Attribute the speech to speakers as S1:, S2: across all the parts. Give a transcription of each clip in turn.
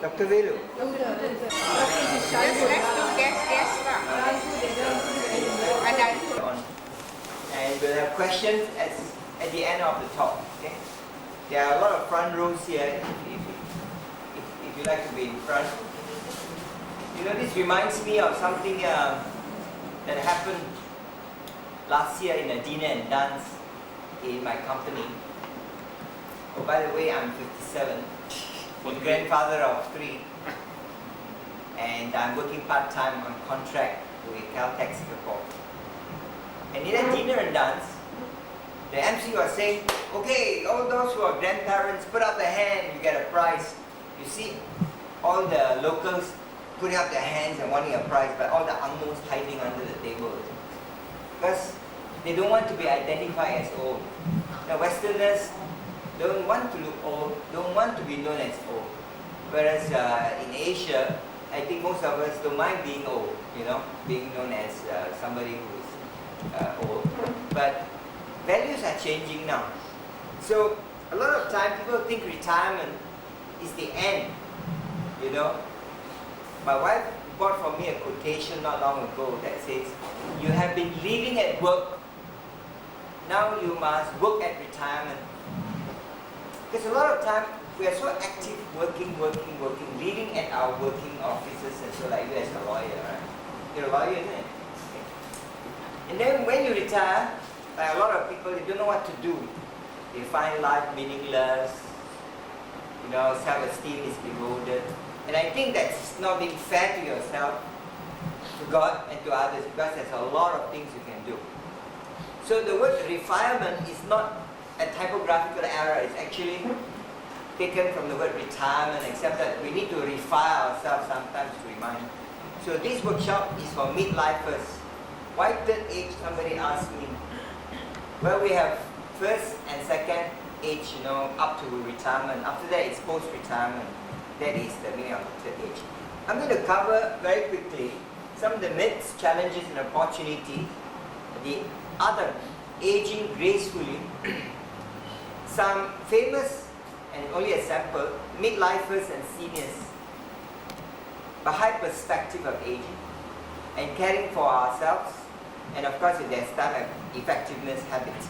S1: Dr. Velu.
S2: Let's do guess lah.
S1: And we'll have questions at the end of the talk. Okay? There are a lot of front rows here. If you like to be in front. You know, this reminds me of something that happened last year in a dinner and dance in my company. Oh, by the way, I'm 57. I'm grandfather of 3. And I'm working part-time on contract with Caltech Singapore. And in a dinner and dance, the MC was saying, okay, all those who are grandparents, put up their hand, you get a prize. You see all the locals putting up their hands and wanting a prize, but all the angmos hiding under the table. Because they don't want to be identified as old. The Westerners don't want to look old, don't want to be known as old. Whereas in Asia, I think most of us don't mind being old, you know, being known as somebody who is old. But values are changing now. So a lot of time people think retirement is the end, you know. My wife bought for me a quotation not long ago that says, you have been living at work, now you must work at retirement. Because a lot of time we are so active, working, living at our working offices, and so like you as a lawyer, right? You're a lawyer, isn't it? Okay. And then when you retire, like a lot of people, they don't know what to do. They find life meaningless, you know, self-esteem is eroded. And I think that's not being fair to yourself, to God, and to others, because there's a lot of things you can do. So the word ReFIREment is not a typographical error, it's actually taken from the word retirement, except that we need to refire ourselves sometimes to remind. So this workshop is for mid-lifers. Why third age, somebody asked me. Well, we have first and second age, you know, up to retirement. After that, it's post-retirement. That is the meaning of the third age. I'm going to cover very quickly some of the myths, challenges, and opportunity. The other, aging gracefully. Some famous, and only a sample, mid-lifers and seniors. Bahá'í perspective of aging and caring for ourselves, and of course, if there's time, effectiveness habits.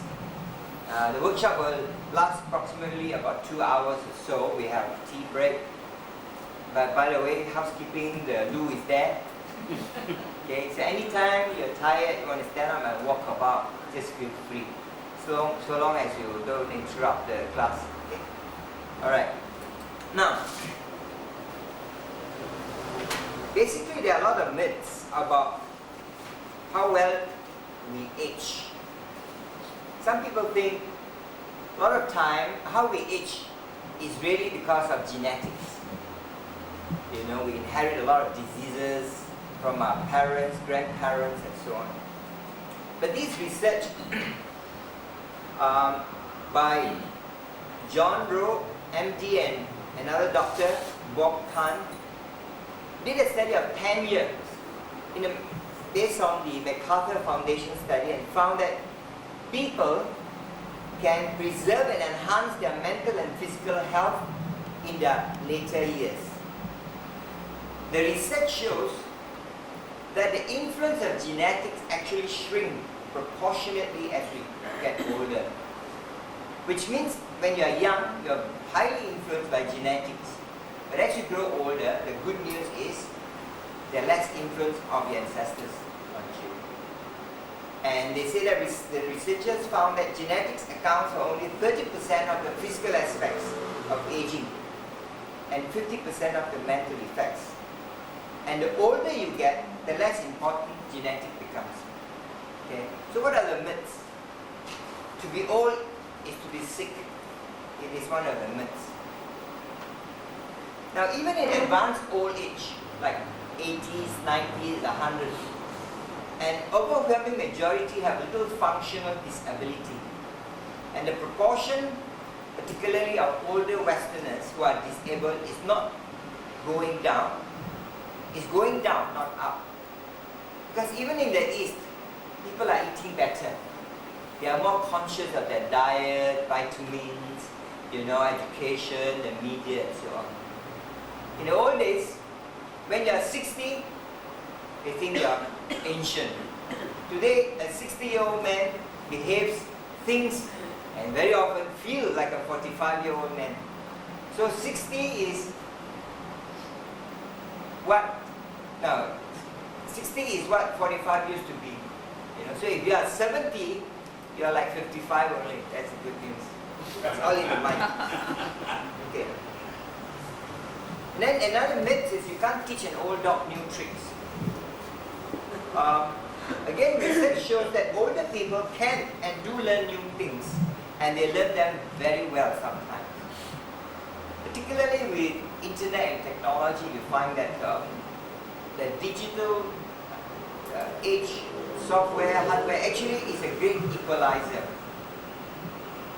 S1: The workshop will last approximately about 2 hours or so. We have tea break. But by the way, housekeeping, the loo is there. Okay, so anytime you're tired, you want to stand up and walk about, just feel free. So long as you don't interrupt the class. Okay? Alright. Now, basically there are a lot of myths about how well we age. Some people think a lot of time how we age is really because of genetics. You know, we inherit a lot of diseases from our parents, grandparents, and so on. But this research by John Rowe, MD, and another doctor, Bob Khan, did a study of 10 years based on the MacArthur Foundation study, and found that people can preserve and enhance their mental and physical health in their later years. The research shows that the influence of genetics actually shrink proportionately as we get older. Which means when you are young, you are highly influenced by genetics. But as you grow older, the good news is there are less influence of your ancestors on you. And they say that the researchers found that genetics accounts for only 30% of the physical aspects of aging and 50% of the mental effects. And the older you get, the less important genetic becomes. Okay? So what are the myths? To be old is to be sick. It is one of the myths. Now even in advanced old age, like 80s, 90s, 100s, an overwhelming majority have little functional disability. And the proportion, particularly of older Westerners who are disabled, is not going down. It's going down, not up. Because even in the East, people are eating better. They are more conscious of their diet, vitamins, you know, education, the media, and so on. In the old days, when you are 60, they think you are ancient. Today, a 60-year-old man behaves, thinks, and very often feels like a 45-year-old man. So 60 is what? No, 60 is what 45 used to be. So if you are 70, you are like 55 only. That's the good news. That's all in the mind. Okay. And then another myth is you can't teach an old dog new tricks. Again, research shows that older people can and do learn new things, and they learn them very well sometimes. Particularly with internet and technology, you find that the digital age, software, hardware actually is a great equalizer.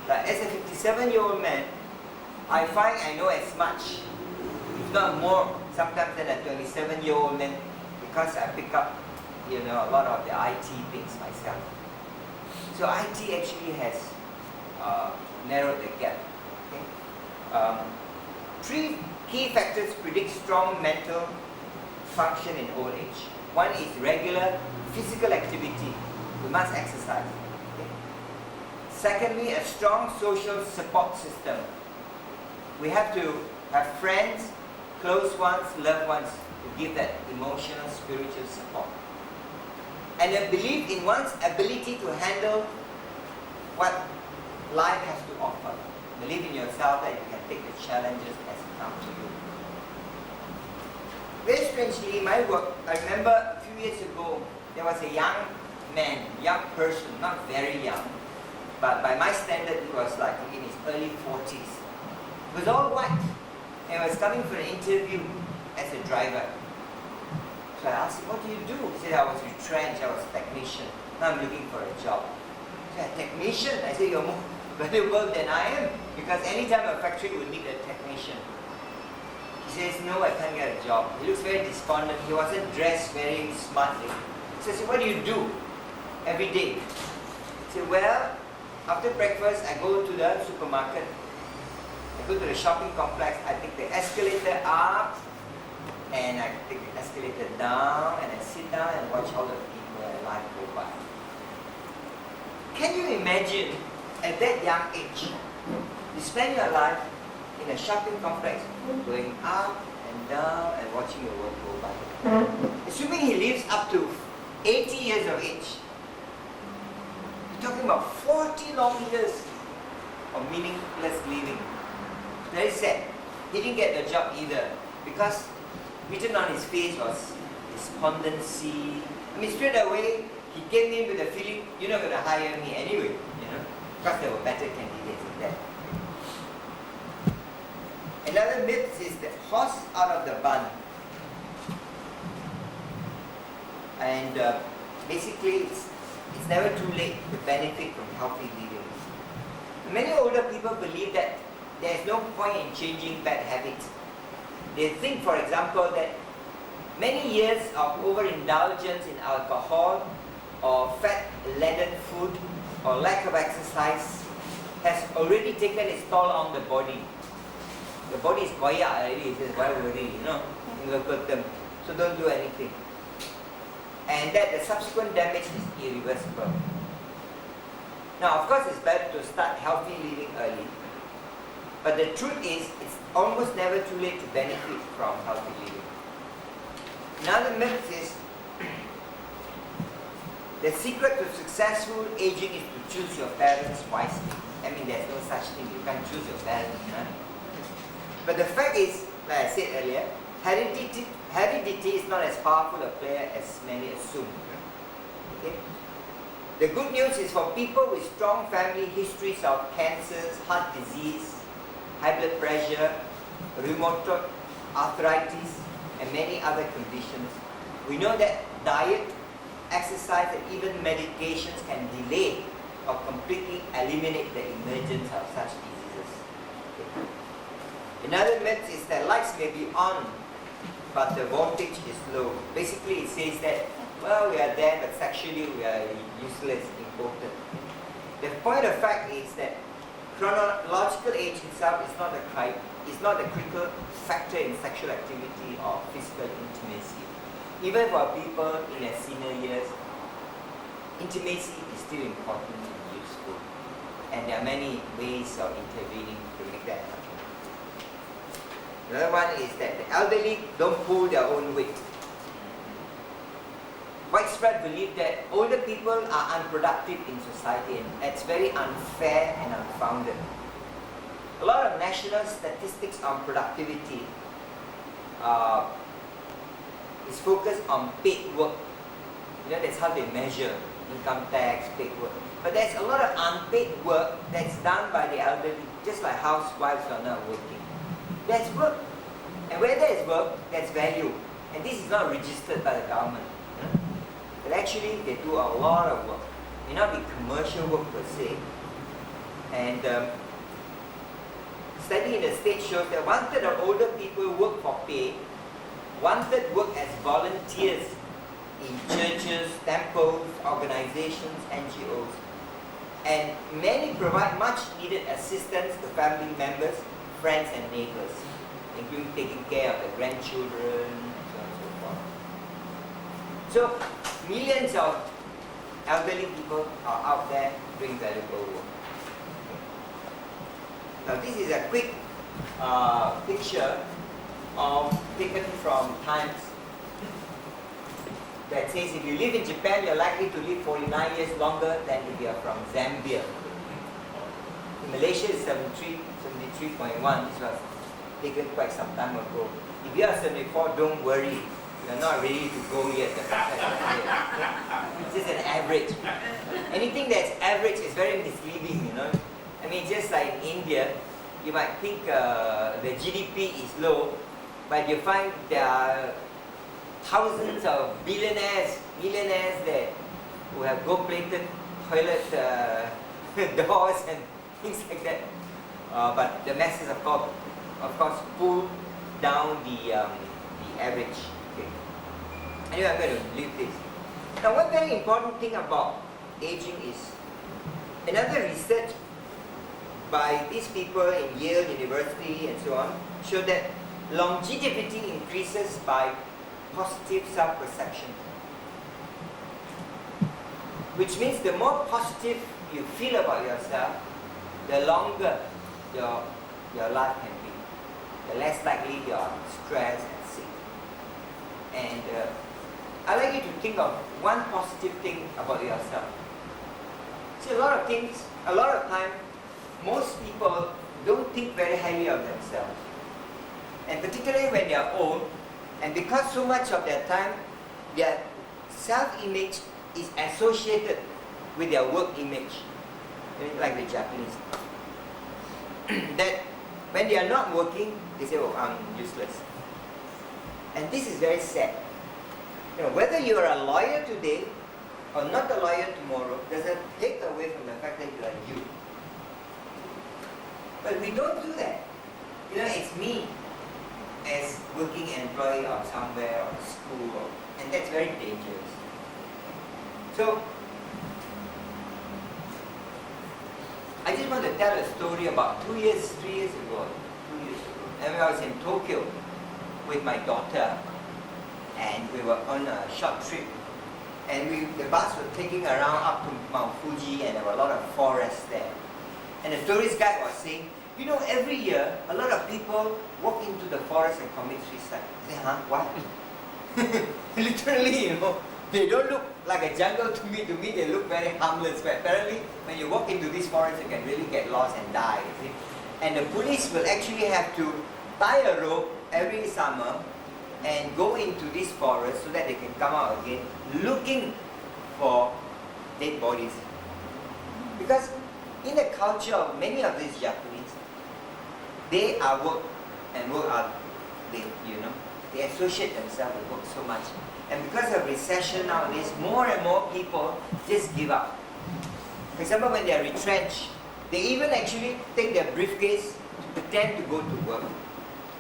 S1: As a 57-year-old man, I find I know as much, if not more, sometimes than a 27-year-old man, because I pick up, a lot of the IT things myself. So IT actually has narrowed the gap. Okay? 3 key factors predict strong mental function in old age. One is regular physical activity. We must exercise. Okay? Secondly, a strong social support system. We have to have friends, close ones, loved ones to give that emotional, spiritual support. And a belief in one's ability to handle what life has to offer. Believe in yourself that you can take the challenges as they come to you. Very strangely, in my work, I remember a few years ago, there was a young man, young person, not very young, but by my standard, he was like in his early 40s. He was all white, and was coming for an interview as a driver. So I asked him, what do you do? He said, I was retrenched, I was a technician. Now I'm looking for a job. I said, a technician? I said, you're more valuable than I am, because anytime a factory would need a technician. He says, no, I can't get a job. He looks very despondent. He wasn't dressed very smartly. So I said, what do you do every day? He said, well, after breakfast, I go to the supermarket. I go to the shopping complex. I take the escalator up, and I take the escalator down, and I sit down and watch all the people and life go by. Can you imagine, at that young age, you spend your life in a shopping complex, going up and down and watching the world go by? Assuming he lives up to 80 years of age, you're talking about 40 long years of meaningless living. Very sad. He didn't get the job either, because written on his face was despondency. I mean, straight away, he came in with the feeling, you're not going to hire me anyway, because there were better candidates in there. Another myth is the horse out of the barn. And basically, it's never too late to benefit from healthy living. Many older people believe that there is no point in changing bad habits. They think, for example, that many years of overindulgence in alcohol or fat-laden food or lack of exercise has already taken its toll on the body. The body is koyak already, it says, why worry, in local term. So don't do anything. And that the subsequent damage is irreversible. Now, of course, it's better to start healthy living early. But the truth is, it's almost never too late to benefit from healthy living. Another myth is, the secret to successful aging is to choose your parents wisely. I mean, there's no such thing, you can't choose your parents. But the fact is, like I said earlier, heredity is not as powerful a player as many assume. Okay? The good news is for people with strong family histories of cancers, heart disease, high blood pressure, rheumatoid arthritis, and many other conditions, we know that diet, exercise, and even medications can delay or completely eliminate the emergence of such diseases. Okay. Another myth is that lights may be on, but the voltage is low. Basically, it says that, well, we are there, but sexually we are useless, impotent. The point of fact is that chronological age itself is not a is not a critical factor in sexual activity or physical intimacy. Even for people in their senior years, intimacy is still important and useful. And there are many ways of intervening to make that happen. Another one is that the elderly don't pull their own weight. Widespread belief that older people are unproductive in society, and that's very unfair and unfounded. A lot of national statistics on productivity is focused on paid work. That's how they measure income tax, paid work. But there's a lot of unpaid work that's done by the elderly, just like housewives are not working. There's work. And where there is work, there's value. And this is not registered by the government. But actually, they do a lot of work. It may not be commercial work per se. And study in the States shows that 1/3 of older people work for pay, 1/3 work as volunteers in churches, temples, organizations, NGOs. And many provide much needed assistance to family members, friends and neighbors, including taking care of the grandchildren, and so on and so forth. So, millions of elderly people are out there doing valuable work. Now this is a quick picture taken from Times that says if you live in Japan, you're likely to live 49 years longer than if you are from Zambia. In Malaysia, it's 73.1. This was taken quite some time ago. If you are 74, don't worry. You're not ready to go yet. It's just an average. Anything that's average is very misleading, I mean, just like in India, you might think the GDP is low, but you find there are thousands of millionaires there who have gold-plated toilet doors and things like that. But the masses, of course, pull down the average. Okay. Anyway, I'm going to leave this. Now, one very important thing about aging is another research by these people in Yale University and so on show that longevity increases by positive self-perception, which means the more positive you feel about yourself, the longer your life can be, the less likely you are stressed and sick. And I'd like you to think of one positive thing about yourself. See, a lot of time, most people don't think very highly of themselves. And particularly when they are old, and because so much of their time, their self-image is associated with their work image, like the Japanese. That when they are not working, they say, oh, I'm useless. And this is very sad. Whether you are a lawyer today or not a lawyer tomorrow doesn't take away from the fact that you are you. But we don't do that. It's me as working employee of somewhere or school, and that's very dangerous. So, I just want to tell a story about 3 years ago, and when I was in Tokyo with my daughter, and we were on a short trip, and the bus was taking around up to Mount Fuji, and there were a lot of forests there. And the tourist guide was saying, every year, a lot of people walk into the forest and commit suicide. I said, huh? What? Literally, they don't look like a jungle to me. To me, they look very harmless. But apparently, when you walk into this forest, you can really get lost and die. You see? And the police will actually have to tie a rope every summer and go into this forest so that they can come out again looking for dead bodies. Because in the culture of many of these Japanese, they are work and work hard. They associate themselves with work so much. And because of recession nowadays, more and more people just give up. For example, when they are retrenched, they even actually take their briefcase to pretend to go to work.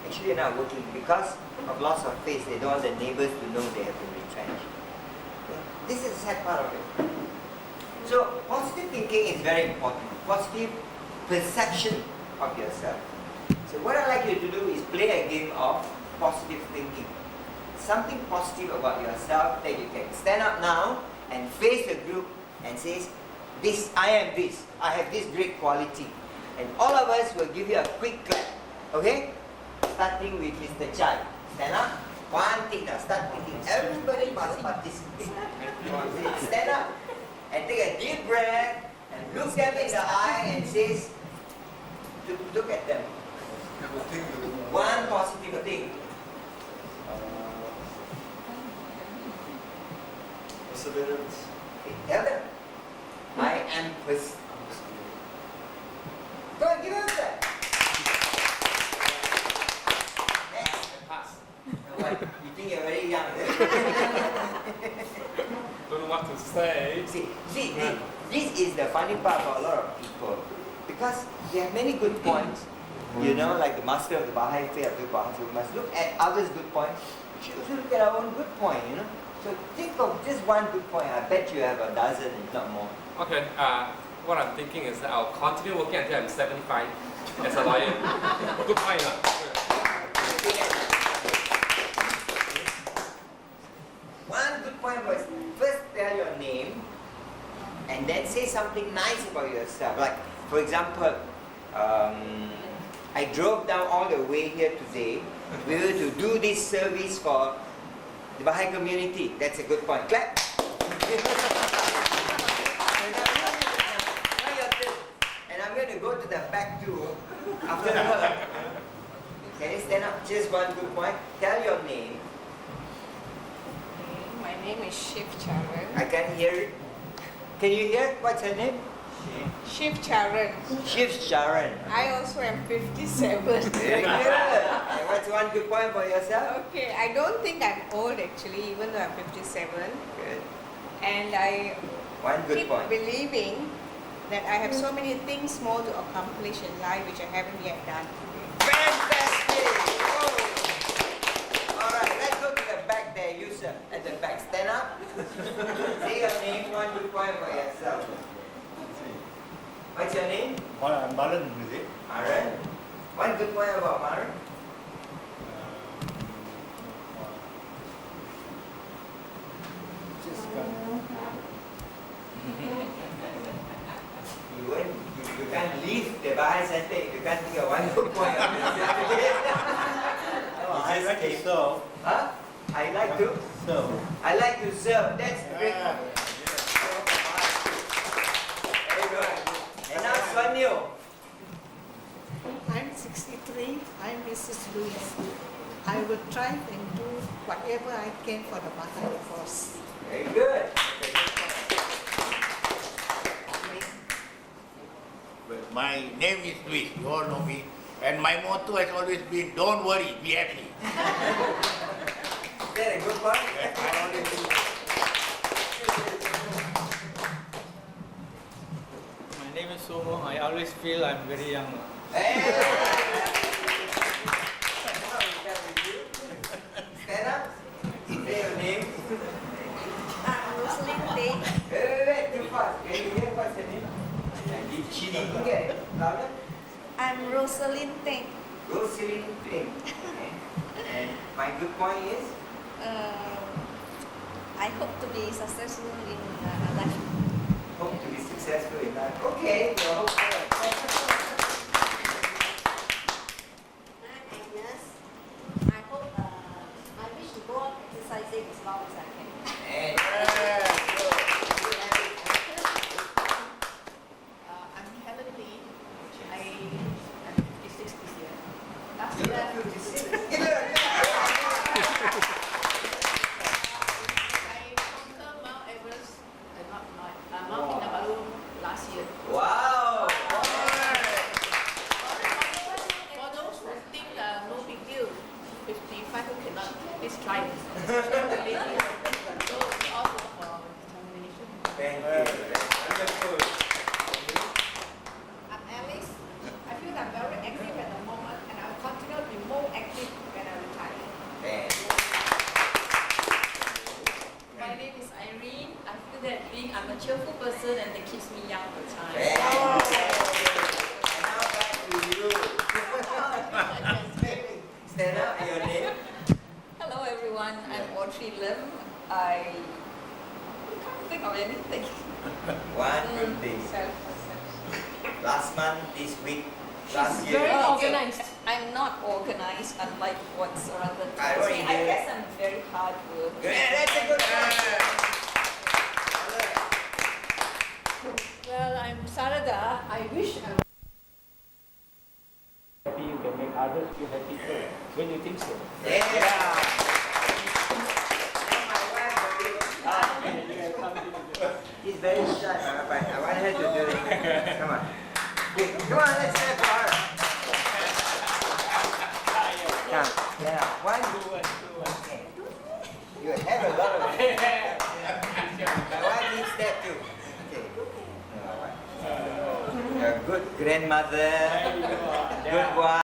S1: Actually, they're not working because of loss of faith. They don't want the neighbors to know they have been retrenched. This is the sad part of it. So, positive thinking is very important. Positive perception of yourself. So what I'd like you to do is play a game of positive thinking. Something positive about yourself that you can stand up now and face the group and say, this, I am this, I have this great quality. And all of us will give you a quick clap. Okay? Starting with Mr. Chai. Stand up. One thing now, start thinking. Everybody must participate. Stand up and take a deep breath and look them in the eye and says, look at them. One positive thing.
S3: Perseverance.
S1: Okay, tell them. I am Go and give them that. Next. What? You think you're very young?
S4: Don't know what to say.
S1: See, this is the funny part about a lot of people. Because they have many good points. You know, like the master of the BahaiFaith, we must look at others' good points. We should also look at our own good point, you know. So think of just one good point. I bet you have a dozen, if not more.
S4: Okay, what I'm thinking is that I'll continue working until I'm 75 as a lawyer. Good point, huh?
S1: One good point was first tell your name and then say something nice about yourself. Like, for example, I drove down all the way here today. We were to do this service for the Baha'i community. That's a good point. Clap. And I'm going to go to the back too after her. Can you stand up? Just one good point. Tell your name.
S2: My name is Shiv Charan.
S1: I can't hear it. Can you hear? What's her name?
S2: Shiv Charan.
S1: Shiv Sharan.
S2: I also am 57.
S1: Very good. And what's one good point for yourself?
S2: Okay, I don't think I'm old actually, even though I'm 57.
S1: Good.
S2: And I
S1: One good
S2: keep
S1: point.
S2: believing that I have so many things more to accomplish in life which I haven't yet done.
S1: Fantastic! Whoa. Alright, let's go to the back there, you sir. At the back, stand up. Say your name, one good point for yourself. What's your name?
S3: Maran, is it?
S1: Maran. One good point about Maran. You can't leave the Baha'i Center if you can't think of one good point of yourself.
S3: I like to serve.
S1: Huh? I like to?
S3: Serve.
S1: I like to serve. That's great.
S3: Yeah.
S1: Very good. And now Swanyo.
S5: I'm 63. I'm Mrs. Louise. I will try and do whatever I can for the Baha'i cause.
S1: Very good.
S6: Well, my name is Luis, you all know me, and my motto has always been, don't worry, be happy.
S1: Is that a good point?
S6: I always do.
S7: My name is Sumo. I always feel I'm very young.
S1: Hey! Stand up. Say your name.
S5: I'm Rosalind Day.
S1: Wait, too fast. Can you hear what's your name? Give chili. You get it? Louder.
S5: I'm Rosalind Teng.
S1: Rosalind Ping. Okay. And my good point is?
S5: I hope to be successful in life.
S1: Hope to be successful in life. Okay, you're hopeful.
S5: I'm Agnes. I hope, I wish to go on exercising as long as I can.
S1: And
S8: I'm Helen Lee. I'm 56 this year. Last year, I conquered Mount Everest, Mount Kinabalu last year.
S1: wow!
S8: For those who think no big deal, 55 who cannot, please try it. So we all go for determination.
S1: Thank you. Wonderful.
S9: I'm Alice. I feel I'm very active at the moment and I'll continue to be more active when I retire.
S1: Thank you.
S10: My name is Irene. I feel that I'm a cheerful person and that keeps me young all the time.
S1: Thank you. And now back to you.
S10: month I'm watching them, I can't think of anything.
S1: One good day. Last month, this week, last year.
S10: Very organized. I'm not organized, unlike what Saranda
S1: I
S10: tells me.
S1: already
S10: I
S1: did.
S10: guess I'm very hard work.
S1: Good, that's a good one.
S8: Well, I'm Sarada. I wish I
S7: Happy you can make others feel happy too. When you think so?
S1: Yeah. She's very shy, but I want her to do it. Come on. Okay, come on, let's clap for her. Come. Yeah. One. Okay. You have a lot of it. But one needs that too. Okay. A good grandmother. Good wife.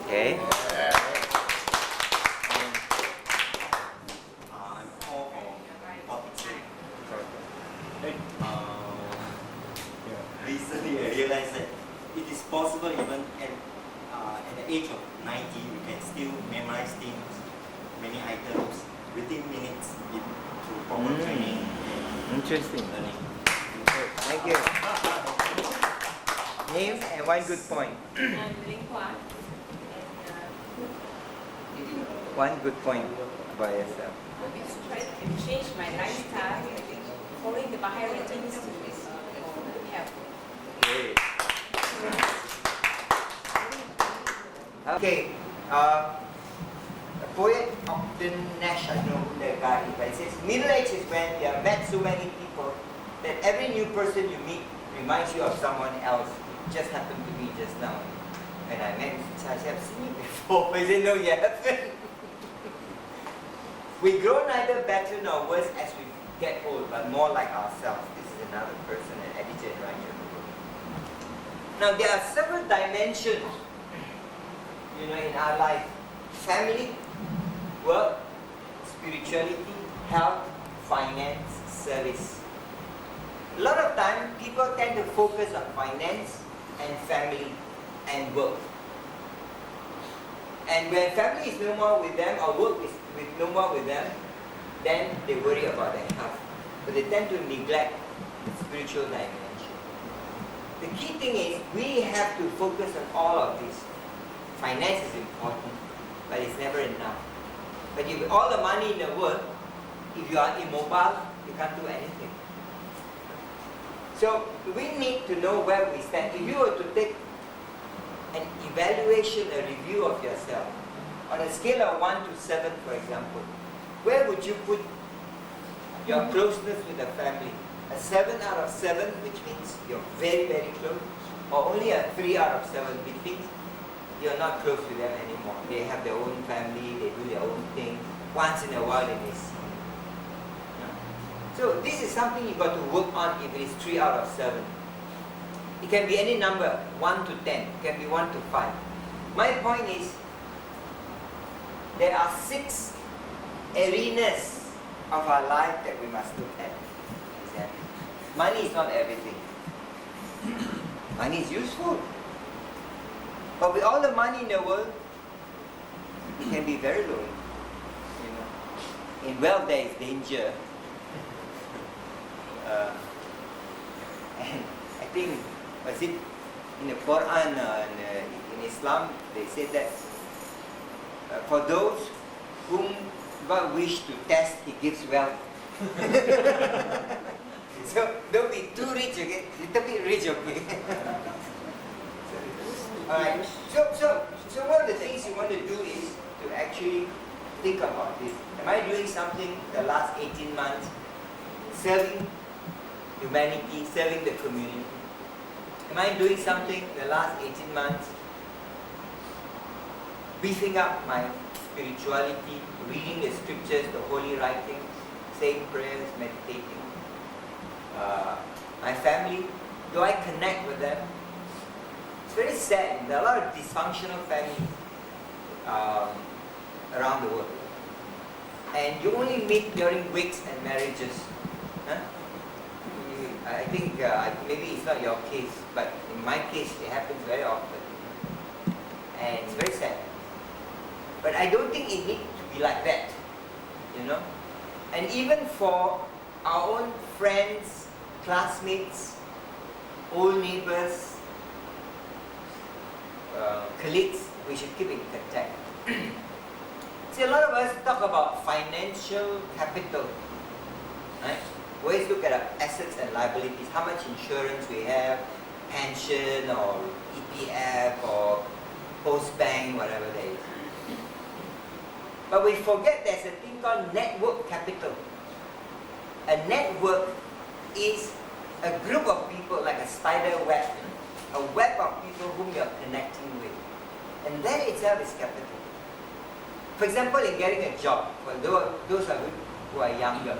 S1: Okay.
S11: I'm all for topic. Recently I realized that it is possible even at the age of 90 you can still memorize things, many items within minutes through proper training and
S1: Interesting.
S11: learning.
S1: Thank you. Name and one good point.
S10: I'm Ling Hua.
S1: One good point about yourself.
S2: Is try to change my lifestyle, following the Baha'i routines to help.
S1: Okay. A poet Upton Nash, I don't know who that guy is, but it says middle age is when you have met so many people that every new person you meet reminds you of someone else. It just happened to me just now. When I met Mr. I've seen you before. I said, no, you haven't. We grow neither better nor worse as we get old, but more like ourselves. This is another person, an editor right here. Now, there are several dimensions, in our life. Family, work, spirituality, health, finance, service. A lot of time, people tend to focus on finance and family and work. And when family is no more with them or work is no more with them, then they worry about their health. But they tend to neglect the spiritual dimension. The key thing is we have to focus on all of this. Finance is important, but it's never enough. But if all the money in the world, if you are immobile, you can't do anything. So we need to know where we stand. If you were to take an evaluation, a review of yourself, on a scale of 1 to 7, for example, where would you put your closeness with the family? A 7 out of 7, which means you're very, very close, or only a 3 out of 7, which means you're not close with them anymore. They have their own family, they do their own thing. Once in a while they may see you. So this is something you got to work on if it is 3 out of 7. It can be any number, 1 to 10, it can be 1 to 5. My point is, there are 6 arenas of our life that we must look at. Money is not everything. Money is useful. But with all the money in the world, it can be very lonely. In wealth there is danger. And I think, was it in the Quran, in Islam, they said that for those whom God wished to test, He gives wealth. So don't be too rich, okay? Little bit rich, okay? Alright, so one of the things you want to do is to actually think about this. Am I doing something the last 18 months, serving humanity, serving the community? Am I doing something in the last 18 months? Beefing up my spirituality, reading the scriptures, the holy writings, saying prayers, meditating. My family, do I connect with them? It's very sad. There are a lot of dysfunctional families around the world. And you only meet during wakes and marriages. Huh? I think maybe it's not your case, but in my case it happens very often. And it's very sad. But I don't think it needs to be like that, you know. And even for our own friends, classmates, old neighbors, colleagues, we should keep in contact. See, a lot of us talk about financial capital, right? We always look at our assets and liabilities, how much insurance we have, pension or EPF or post-bank, whatever there is. But we forget there's a thing called network capital. A network is a group of people like a spider web, a web of people whom you're connecting with. And that itself is capital. For example, in getting a job, for those who are younger,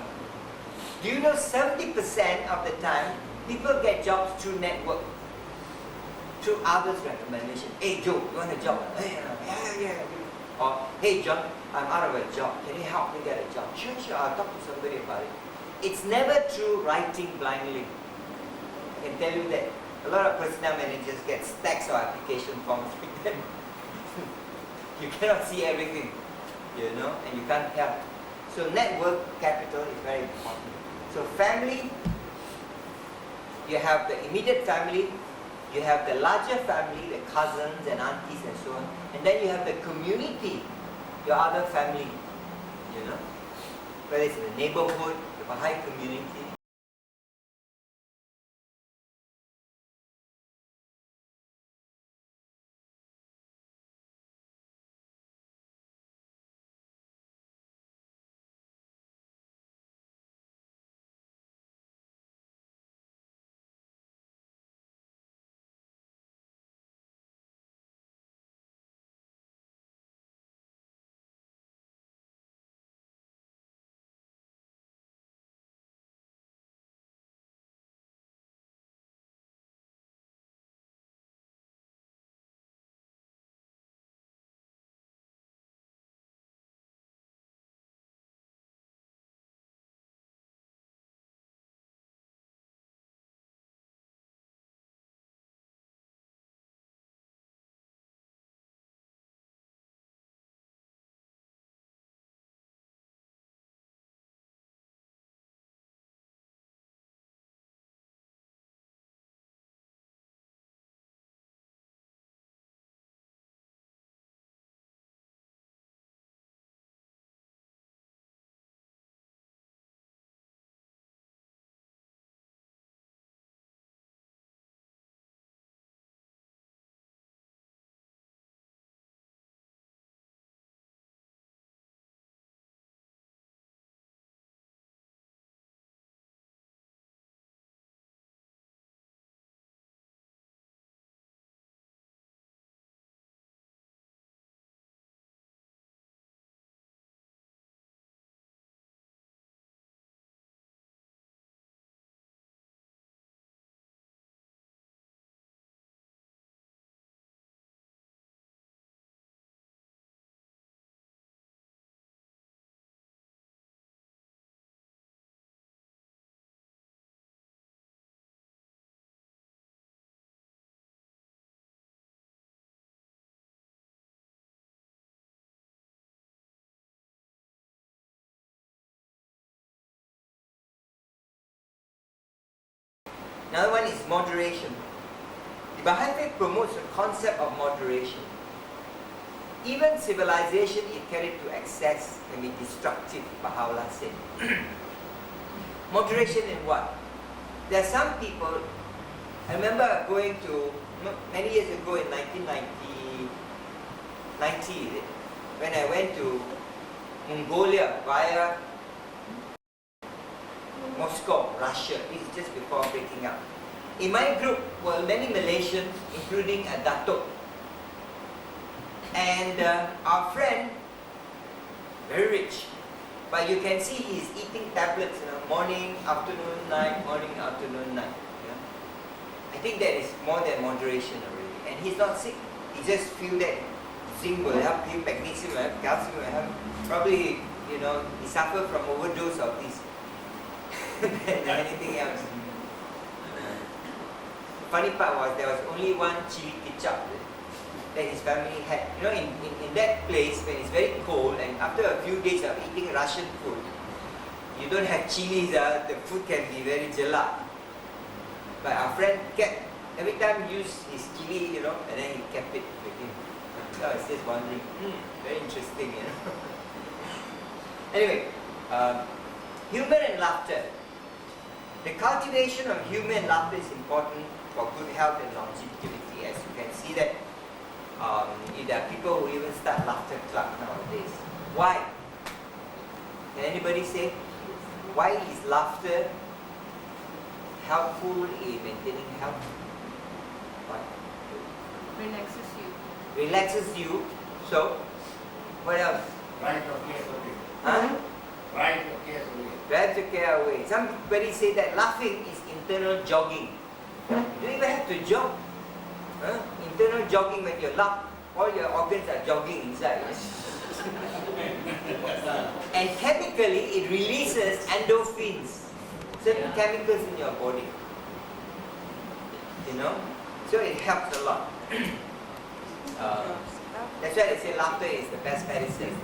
S1: do you know 70% of the time people get jobs through network, through others' recommendation. Hey Joe, you want a job? Hey, yeah. Or hey John, I'm out of a job. Can you help me get a job? Sure, I'll talk to somebody about it. It's never through writing blindly. I can tell you that a lot of personnel managers get stacks of application forms with them. You cannot see everything, you know, and you can't help. So network capital is very important. So family, you have the immediate family, you have the larger family, the cousins and aunties and so on, and then you have the community, your other family, you know, whether it's in the neighborhood, the Baha'i community. Another one is moderation. The Baha'i Faith promotes the concept of moderation. Even civilization, if carried to excess, can be destructive, Baha'u'llah said. Moderation in what? There are some people, I remember going to, many years ago in 1990, when I went to Mongolia via Moscow, Russia. This is just before breaking up. In my group were many Malaysians, including a Datuk. And our friend, very rich, but you can see he's eating tablets, morning, afternoon, night, morning, afternoon, night. I think that is more than moderation already. And he's not sick. He just feel that zinc will help him, magnesium will help, calcium will help. Probably, he suffered from overdose of this than anything else. The funny part was there was only one chili ketchup that his family had. In that place, when it's very cold and after a few days of eating Russian food, you don't have chilies, the food can be very jelak. But our friend kept, every time use his chili, and then he kept it with him. So I was just wondering, very interesting, Anyway, humor and laughter. The cultivation of humor and laughter is important for good health and longevity. As you can see that there are people who even start laughter club nowadays. Why? Can anybody say? Why is laughter helpful in maintaining health? Why?
S8: Relaxes you.
S1: Relaxes you. So, what else?
S6: Right, okay, okay.
S1: Huh?
S6: Right, okay, okay.
S1: Drives the care away. Somebody say that laughing is internal jogging. You don't even have to jog. Internal jogging, when you laugh, all your organs are jogging inside. And chemically, it releases endorphins, certain chemicals in your body. So it helps a lot. That's why they say laughter is the best medicine.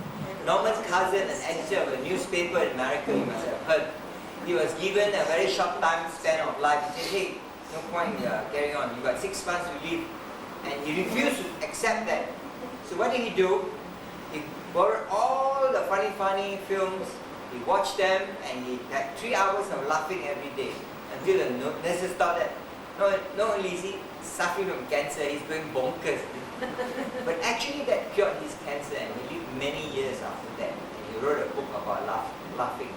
S1: Norman Cousin, an editor of a newspaper in America, you must have heard, he was given a very short time span of life. He said, hey, no point carrying on, you've got 6 months to live. And he refused to accept that. So what did he do? He borrowed all the funny films, he watched them, and he had 3 hours of laughing every day. Until the nurses thought that, not only is he suffering from cancer, he's going bonkers. But actually that cured his cancer, and he lived many years after that. And he wrote a book about laughing.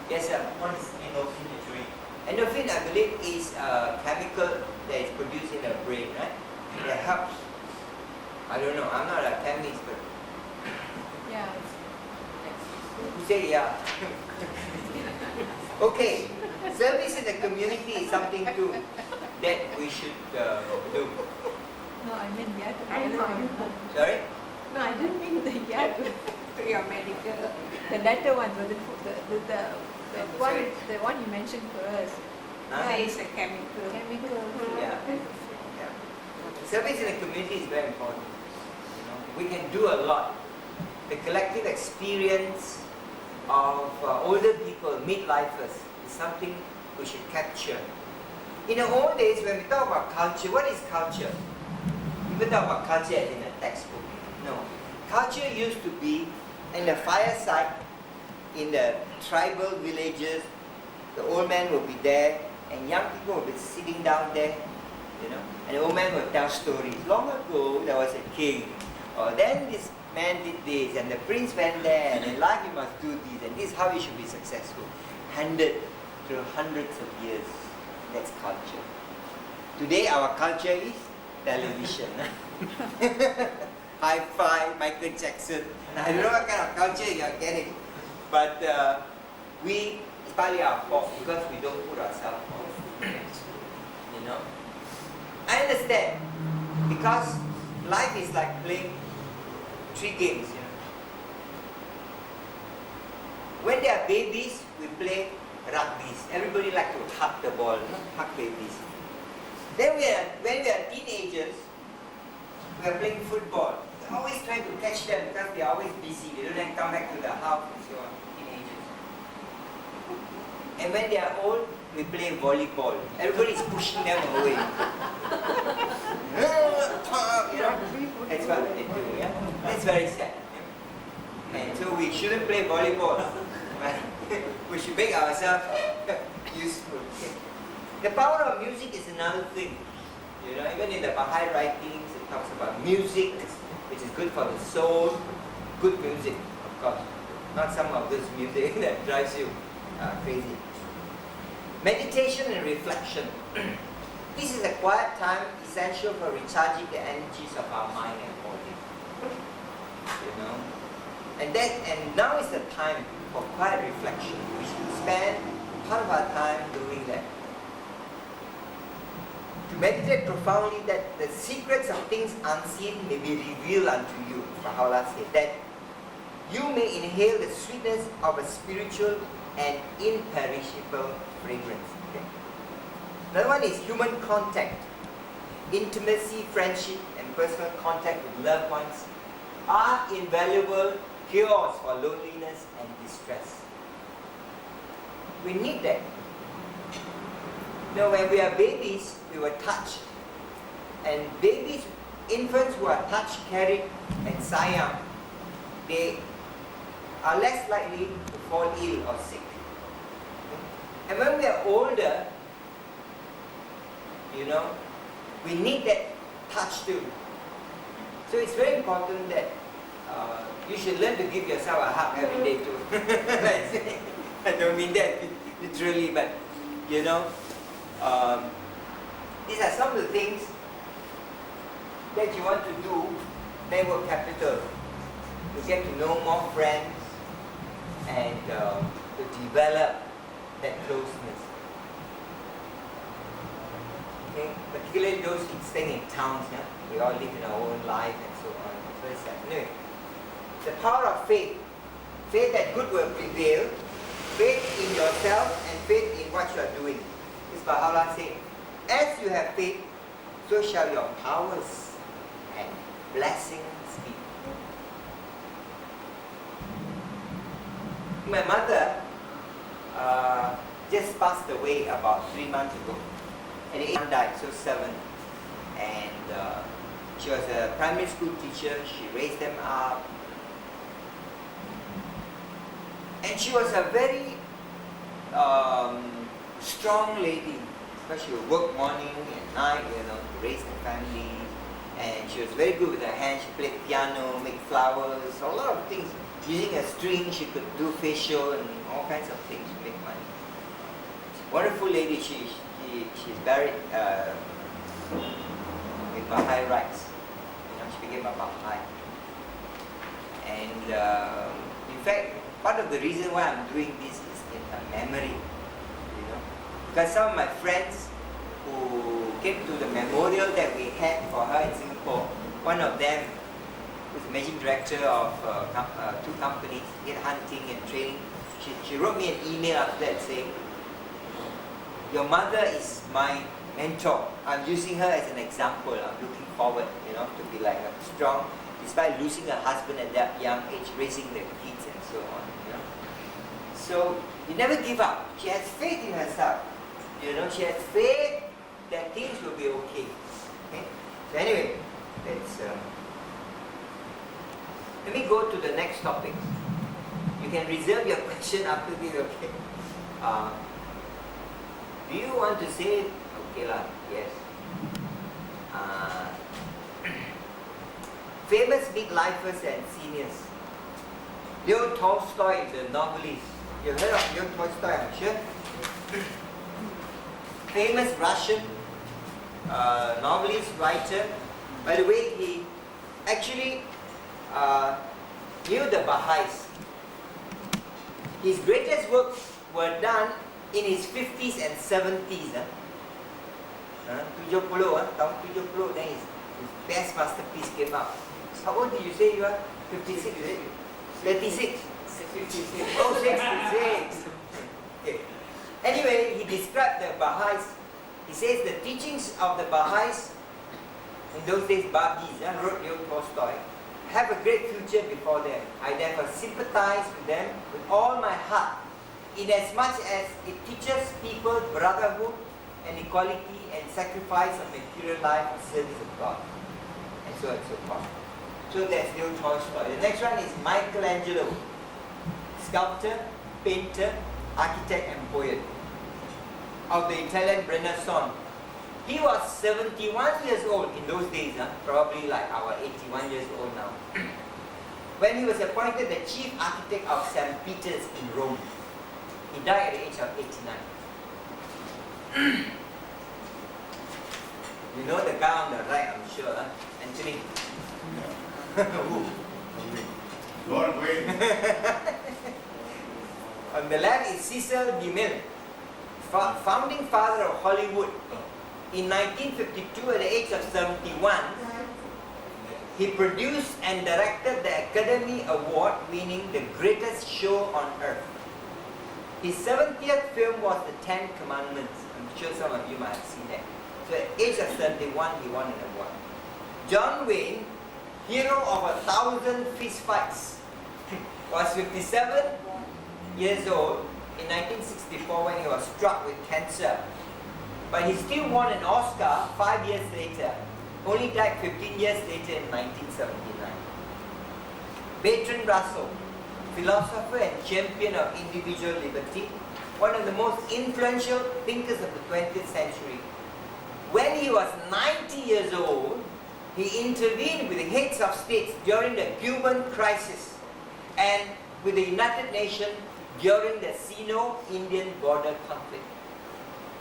S1: Yes, sir?
S11: What is endorphin actually?
S1: Endorphin, I believe, is a chemical that is produced in the brain, right? That helps. I don't know, I'm not a chemist, but
S8: Yeah.
S1: who say yeah? Okay, service in the community is something too that we should do.
S2: No, I mean yeah.
S1: Sorry?
S2: No, I didn't mean the yeah to your medical. The latter one, the one you mentioned first. That is a chemical.
S1: Yeah. Service in the community is very important. We can do a lot. The collective experience of older people, midlifers, is something we should capture. In the old days, when we talk about culture, what is culture? We talk about culture as in a textbook. No. Culture used to be in the fireside, in the tribal villages. The old man will be there, and young people will be sitting down there, and the old man will tell stories. Long ago, there was a king, or then this man did this, and the prince went there, and in life you must do this, and this is how you should be successful. Handed through hundreds of years. That's culture. Today, our culture is television. Hi-fi, Michael Jackson. I don't know what kind of culture you are getting, but it's partly our fault because we don't put ourselves on. I understand, because life is like playing 3 games. When they are babies, we play rugby. Everybody like to hug the ball, hug babies. Then when we are teenagers, we are playing football. We're always trying to catch them because they are always busy. They don't come back to the house and so on, teenagers. And when they are old, we play volleyball. Everybody is pushing them away. That's what they do, yeah? That's very sad. And so we shouldn't play volleyball. We should make ourselves useful. The power of music is another thing. Even in the Bahá'í writings, it talks about music, which is good for the soul. Good music, of course. Not some of this music that drives you crazy. Meditation and reflection. This is a quiet time essential for recharging the energies of our mind and body. You know? And now is the time for quiet reflection. We should spend part of our time doing that. To meditate profoundly that the secrets of things unseen may be revealed unto you, Baha'u'llah said, that you may inhale the sweetness of a spiritual and imperishable fragrance. Okay? Another one is human contact. Intimacy, friendship, and personal contact with loved ones are invaluable cures for loneliness and distress. We need that. You know, when we are babies, we were touched. And babies, infants who are touched, carried, and sayang, they are less likely to fall ill or sick. And when we are older, you know, we need that touch too. So it's very important that you should learn to give yourself a hug every day too. I don't mean that literally, but you know, these are some of the things that you want to do. Network capital, to get to know more friends and to develop that closeness. Okay? Particularly those staying in towns, yeah? We all live in our own life and so on. So it's like, anyway, the power of faith. Faith that good will prevail. Faith in yourself and faith in what you are doing. This Baha'u'llah said, as you have faith, so shall your powers and blessings be. My mother just passed away about 3 months ago. And 8 died, so 7. And she was a primary school teacher. She raised them up. And she was a very strong lady, because she would work morning and night, you know, to raise the family. And she was very good with her hands. She played piano, make flowers, a lot of things. Using a string, she could do facial and all kinds of things to make money. Wonderful lady. She's buried with Baha'i rites. You know, she became a Baha'i. And in fact, part of the reason why I'm doing this is in her memory. You know, because some of my friends who came to the memorial that we had for her in Singapore, one of them who's the managing director of 2 companies, hunting and training, she wrote me an email after that saying, your mother is my mentor. I'm using her as an example. I'm looking forward, you know, to be like her, strong, despite losing her husband at that young age, raising the kids and so on, you know. So you never give up. She has faith in herself. You know, she has faith that things will be okay. Okay? So anyway, let me go to the next topic. You can reserve your question after this, okay? Do you want to say it? Okay lah, yes. Famous midlifers and seniors. Leo Tolstoy, the novelist. You've heard of Leo Tolstoy, I'm sure? Famous Russian novelist, writer. By the way, he actually knew the Baha'is. His greatest works were done in his 50s and 70s. 70, tahun 70, then his best masterpiece came out. How old did you say you are? 56, is it? 36? 66. Oh, 66. Okay. Anyway, he described the Baha'is. He says the teachings of the Baha'is, in those days Babis, wrote Leo Tolstoy, have a great future before them. I therefore sympathize with them with all my heart, inasmuch as it teaches people brotherhood and equality and sacrifice of material life in service of God, and so on and so forth. So that's Leo Tolstoy. The next one is Michelangelo, sculptor, painter, architect and poet of the Italian Renaissance. He was 71 years old in those days, probably like our 81 years old now, when he was appointed the chief architect of St. Peter's in Rome. He died at the age of 89. You know the guy on the right, I'm sure, huh? Anthony. Who?
S6: Don't wait.
S1: On the left is Cecil DeMille, founding father of Hollywood. In 1952, at the age of 71, he produced and directed the Academy Award-winning The Greatest Show on Earth. His 70th film was The Ten Commandments. I'm sure some of you might have seen that. So at the age of 71, he won an award. John Wayne, hero of 1,000 fistfights, was 57 years old in 1964 when he was struck with cancer. But he still won an Oscar 5 years later. Only died 15 years later in 1979. Bertrand Russell, philosopher and champion of individual liberty, one of the most influential thinkers of the 20th century. When he was 90 years old, he intervened with the heads of states during the Cuban crisis and with the United Nations during the Sino-Indian border conflict.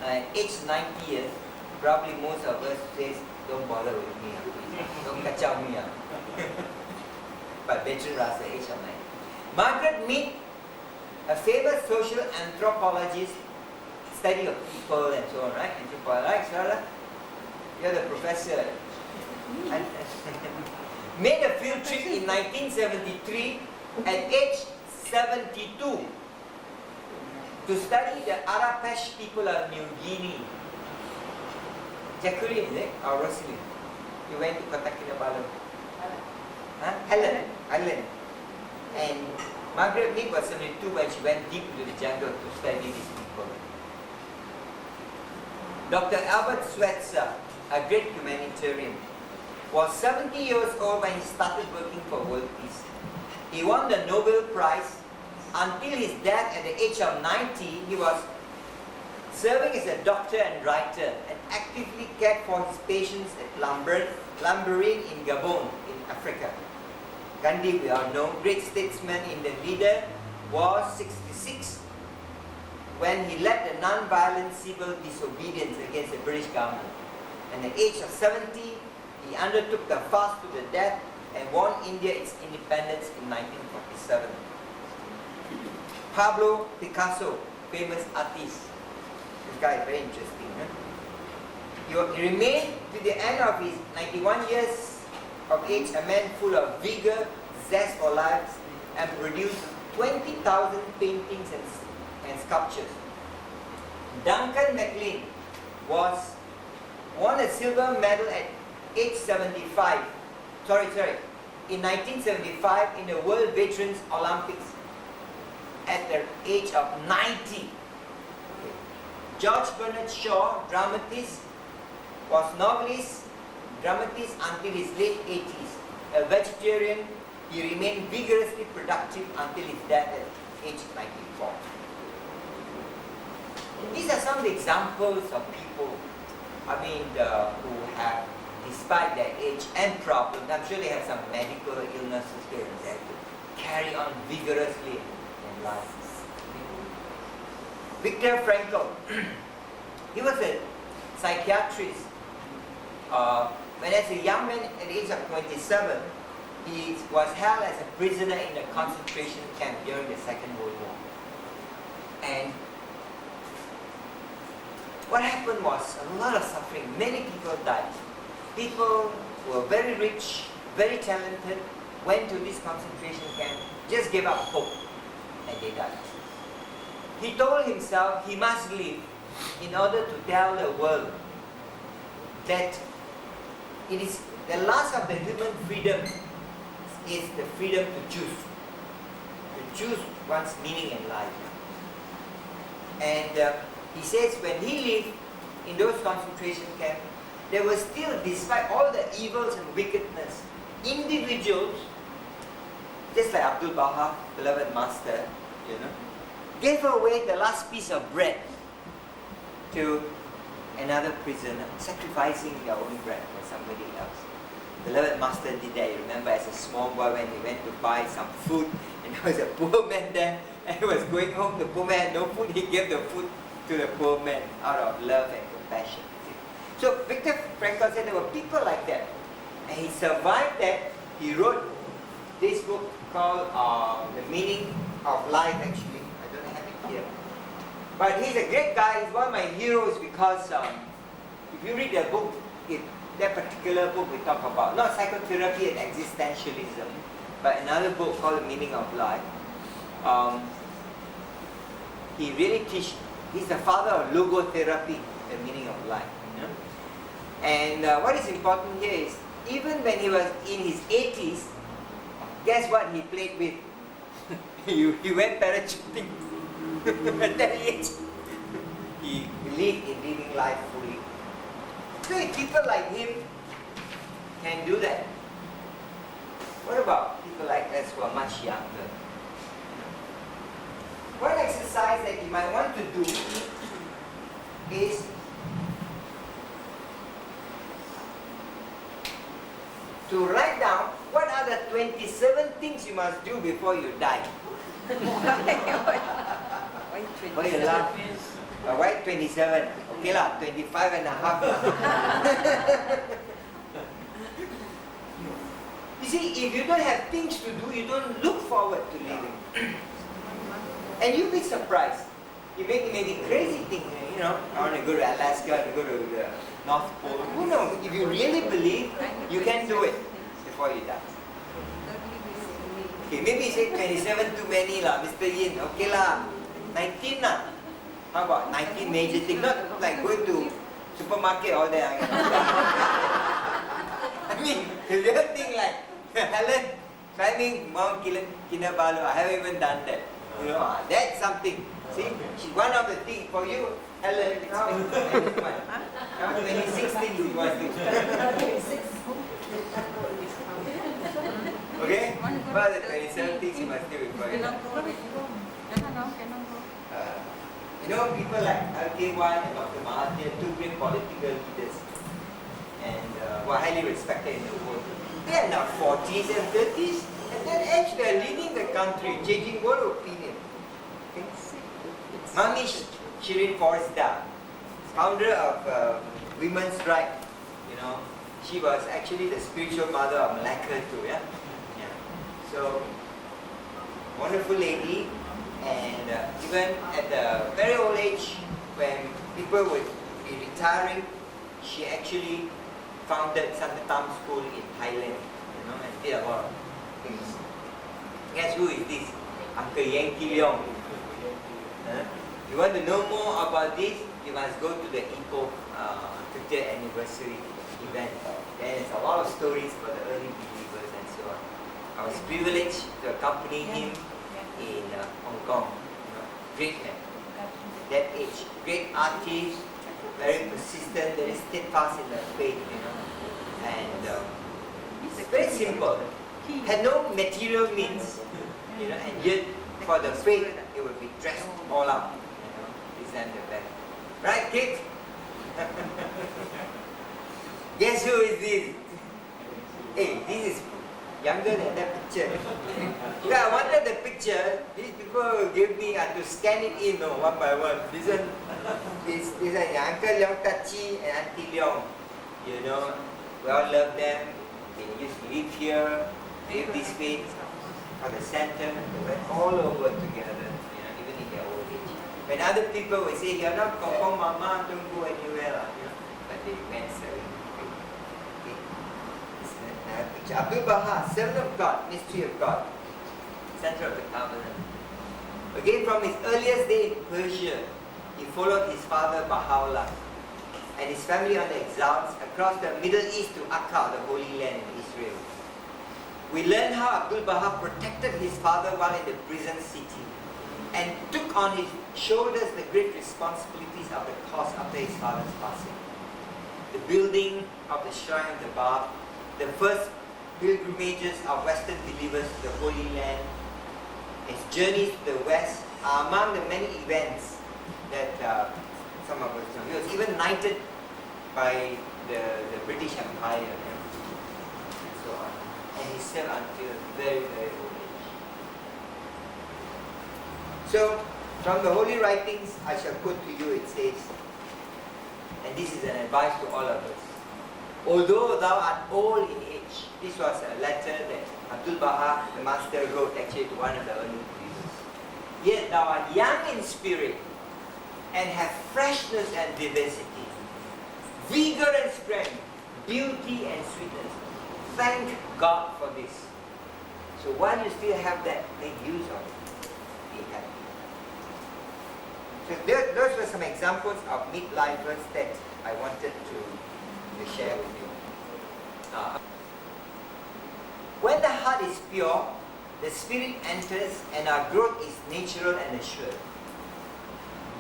S1: At age 90 years, probably most of us says, don't bother with me, please. Don't kacau me. But Bertrand Russell, age of 90. Margaret Mead, a famous social anthropologist, study of people and so on, right? Anthropology, right? You're the professor. Made a field trip in 1973 at age 72 to study the Arapash people of New Guinea. Jacqueline, is it? Or Rosalind? You went to Kota Kinabalu. Huh? Helen. And Margaret Mead was 72 when she went deep into the jungle to study these people. Dr. Albert Schweitzer, a great humanitarian, was 70 years old when he started working for world peace. He won the Nobel Prize. Until his death at the age of 90, he was serving as a doctor and writer and actively cared for his patients at Lambaréné in Gabon, in Africa. Gandhi, we all know, great statesman in the leader, was 66 when he led the non-violent civil disobedience against the British government. And at the age of 70, he undertook the fast to the death and won India its independence in 1947. Pablo Picasso, famous artist. This guy is very interesting. Huh? He remained to the end of his 91 years of age a man full of vigor, zest for life, and produced 20,000 paintings and sculptures. Duncan MacLean won a silver medal at age 75. In 1975 in the World Veterans Olympics at the age of 90. George Bernard Shaw, dramatist, was novelist, dramatist until his late 80s. A vegetarian, he remained vigorously productive until his death at age 94. These are some of the examples of people, who have, despite their age and problems, I'm sure they have some medical illnesses here and there, to carry on vigorously in life. Viktor Frankl, he was a psychiatrist. When as a young man at the age of 27, he was held as a prisoner in a concentration camp during the Second World War. And what happened was a lot of suffering. Many people died. People who were very rich, very talented, went to this concentration camp, just gave up hope, and they died. He told himself he must live in order to tell the world that it is the last of the human freedom is the freedom to choose. To choose one's meaning in life. And he says when he lived in those concentration camps, there were still, despite all the evils and wickedness, individuals, just like Abdul Baha, beloved master, gave away the last piece of bread to another prisoner, sacrificing their own bread for somebody else. Beloved master did that. You remember, as a small boy, when he went to buy some food, and there was a poor man there, and he was going home. The poor man had no food. He gave the food to the poor man out of love and compassion. So Viktor Frankl said there were people like that. And he survived that. He wrote this book called The Meaning of Life, actually. I don't have it here. But he's a great guy. He's one of my heroes because if you read the book, that particular book we talk about, not psychotherapy and existentialism, but another book called The Meaning of Life. He really teaches, he's the father of logotherapy, the meaning of life. You know? And what is important here is, even when he was in his 80s, guess what he played with? he went parachuting at that age. He believed in living life fully. So if people like him can do that, what about people like us who are much younger? One exercise that you might want to do is to write down what are the 27 things you must do before you die. Why you laugh? Why 27? Okay lah, 25 and a half. You see, if you don't have things to do, you don't look forward to living. And you'll be surprised. You make maybe crazy things, you know, I want to go to Alaska, to go to the North Pole. Who knows? If you really believe, you can do it before you die. Okay, maybe you say 27 too many lah, Mr. Yin. Okay lah, 19 lah. How about 19 major things? Not like going to supermarket all that. I mean, the real thing like, Helen, climbing Mount Kinabalu, I haven't even done that. You know, that's something. See, one of the things for you, Helen, it's 26 things you want to do. Okay? What are the 27 things you must do before you die? You know, people like LK1 and Dr. Mahathir, two great political leaders, and were highly respected in the world. They are now 40s and 30s. At that age, they are leading the country, changing world opinion. Okay? Mami Shirin Forestar, founder of Women's Right, you know, she was actually the spiritual mother of Malacca too, yeah? So, wonderful lady, and even at the very old age, when people would be retiring, she actually founded Santatam School in Thailand, you know, and did a lot of things. Guess who is this? Uncle Yankee Leong. You want to know more about this, you must go to the Ipoh 50th anniversary event. There's a lot of stories for the early believers and so on. I was privileged to accompany him in Hong Kong. You know, great man. That age, great artist, very persistent, very steadfast in the faith, you know. And very simple. Had no material means, you know, and yet for the faith, it would be dressed all up, you know, this and that. Right, kids? Guess who is this? Hey, this is younger than that picture. Yeah, I wanted the picture. These people gave me, I had to scan it in, no, one by one. This one, this Uncle Leong Tachi and Auntie Leong. You know, we all love them. They used to live here, live this faith for the center. They went all over together, you know, even in their old age. When other people will say, you're not Kompong Mama, don't go anywhere, you know, but they went serving. Abdul Baha, servant of God, mystery of God, center of the covenant. Again, from his earliest day in Persia, he followed his father Baha'u'llah and his family on the exiles across the Middle East to Akka, the Holy Land in Israel. We learn how Abdul Baha protected his father while in the prison city and took on his shoulders the great responsibilities of the cause after his father's passing. The building of the Shrine of the Bab, the first pilgrimages of Western believers to the Holy Land, his journeys to the West are among the many events that some of us know. He was even knighted by the British Empire, and so on. And he served until very, very old age. So, From the holy writings, I shall quote to you, it says, and this is an advice to all of us. Although thou art old in age, this was a letter that Abdul Baha, the master, wrote actually to one of the early believers. Yet thou art young in spirit and have freshness and diversity, vigor and strength, beauty and sweetness. Thank God for this. So while you still have that, make use of it. Be happy. So those were some examples of midlifers that I wanted to share with you. When the heart is pure, the spirit enters and our growth is natural and assured.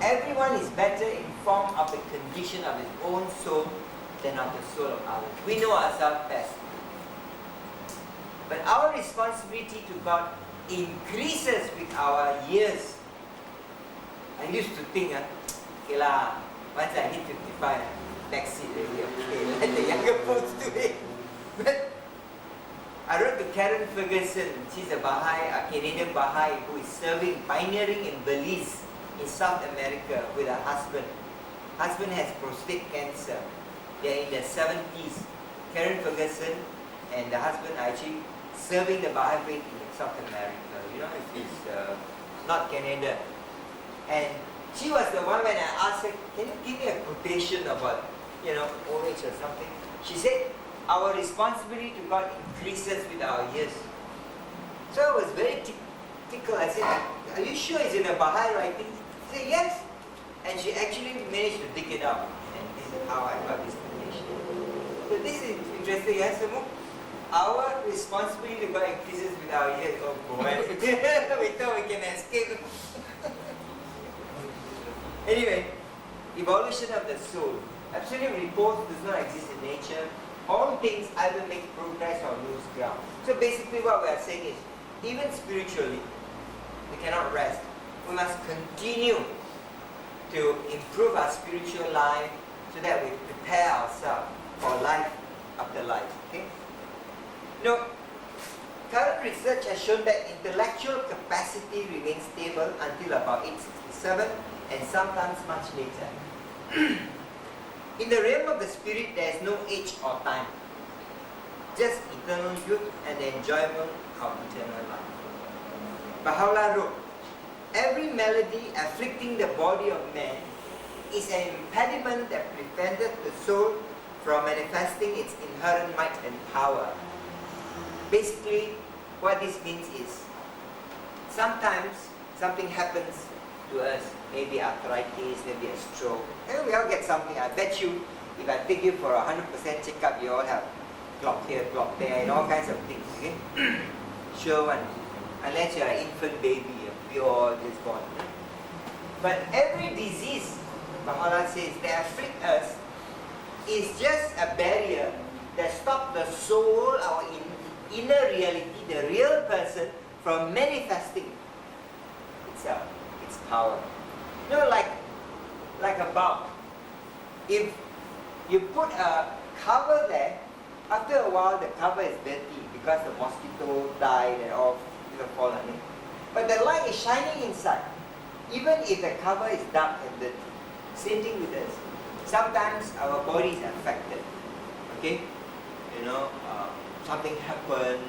S1: Everyone is better informed of the condition of his own soul than of the soul of others. We know ourselves best. But our responsibility to God increases with our years. I used to think, okay lah, once I hit 55, next it will be okay, let the younger folks do it. But I wrote to Karen Ferguson. She's a Baha'i, a Canadian Baha'i who is pioneering in Belize in South America with her husband. Husband has prostate cancer. They're in their 70s. Karen Ferguson and the husband are actually serving the BahaiFaith in South America. You know, it's not Canada. And she was the one when I asked her, can you give me a quotation about, old age or something? She said, our responsibility to God increases with our years. So I was very tickled. I said, are you sure it's in a Baha'i writing? She said, yes. And she actually managed to dig it up. And this is how I got this quotation. So this is interesting, yes, Samu? Our responsibility to God increases with our years. Oh boy. We thought we can escape. Anyway, evolution of the soul. Absolute repose does not exist in nature. All things either make progress or lose ground. So basically what we are saying is, even spiritually, we cannot rest. We must continue to improve our spiritual life so that we prepare ourselves for life after life. Okay? Current research has shown that intellectual capacity remains stable until about 867 and sometimes much later. In the realm of the spirit, there is no age or time, just eternal youth and the enjoyment of eternal life. Baha'u'llah wrote, every malady afflicting the body of man is an impediment that prevented the soul from manifesting its inherent might and power. Basically, what this means is, sometimes something happens to us, maybe arthritis, maybe a stroke. And we all get something. I bet you, if I take you for a 100% checkup, you all have clot here, clot there, and all kinds of things. Okay? Sure one. Unless you're an infant baby, a pure just born. But every disease, Baha'u'llah says, that afflict us is just a barrier that stops the soul, our inner reality, the real person, from manifesting itself, its power. Like a bulb. If you put a cover there, after a while the cover is dirty because the mosquito died and all fall on it. But the light is shining inside, even if the cover is dark and dirty. Same thing with us. Sometimes our body is affected. Okay? Something happened.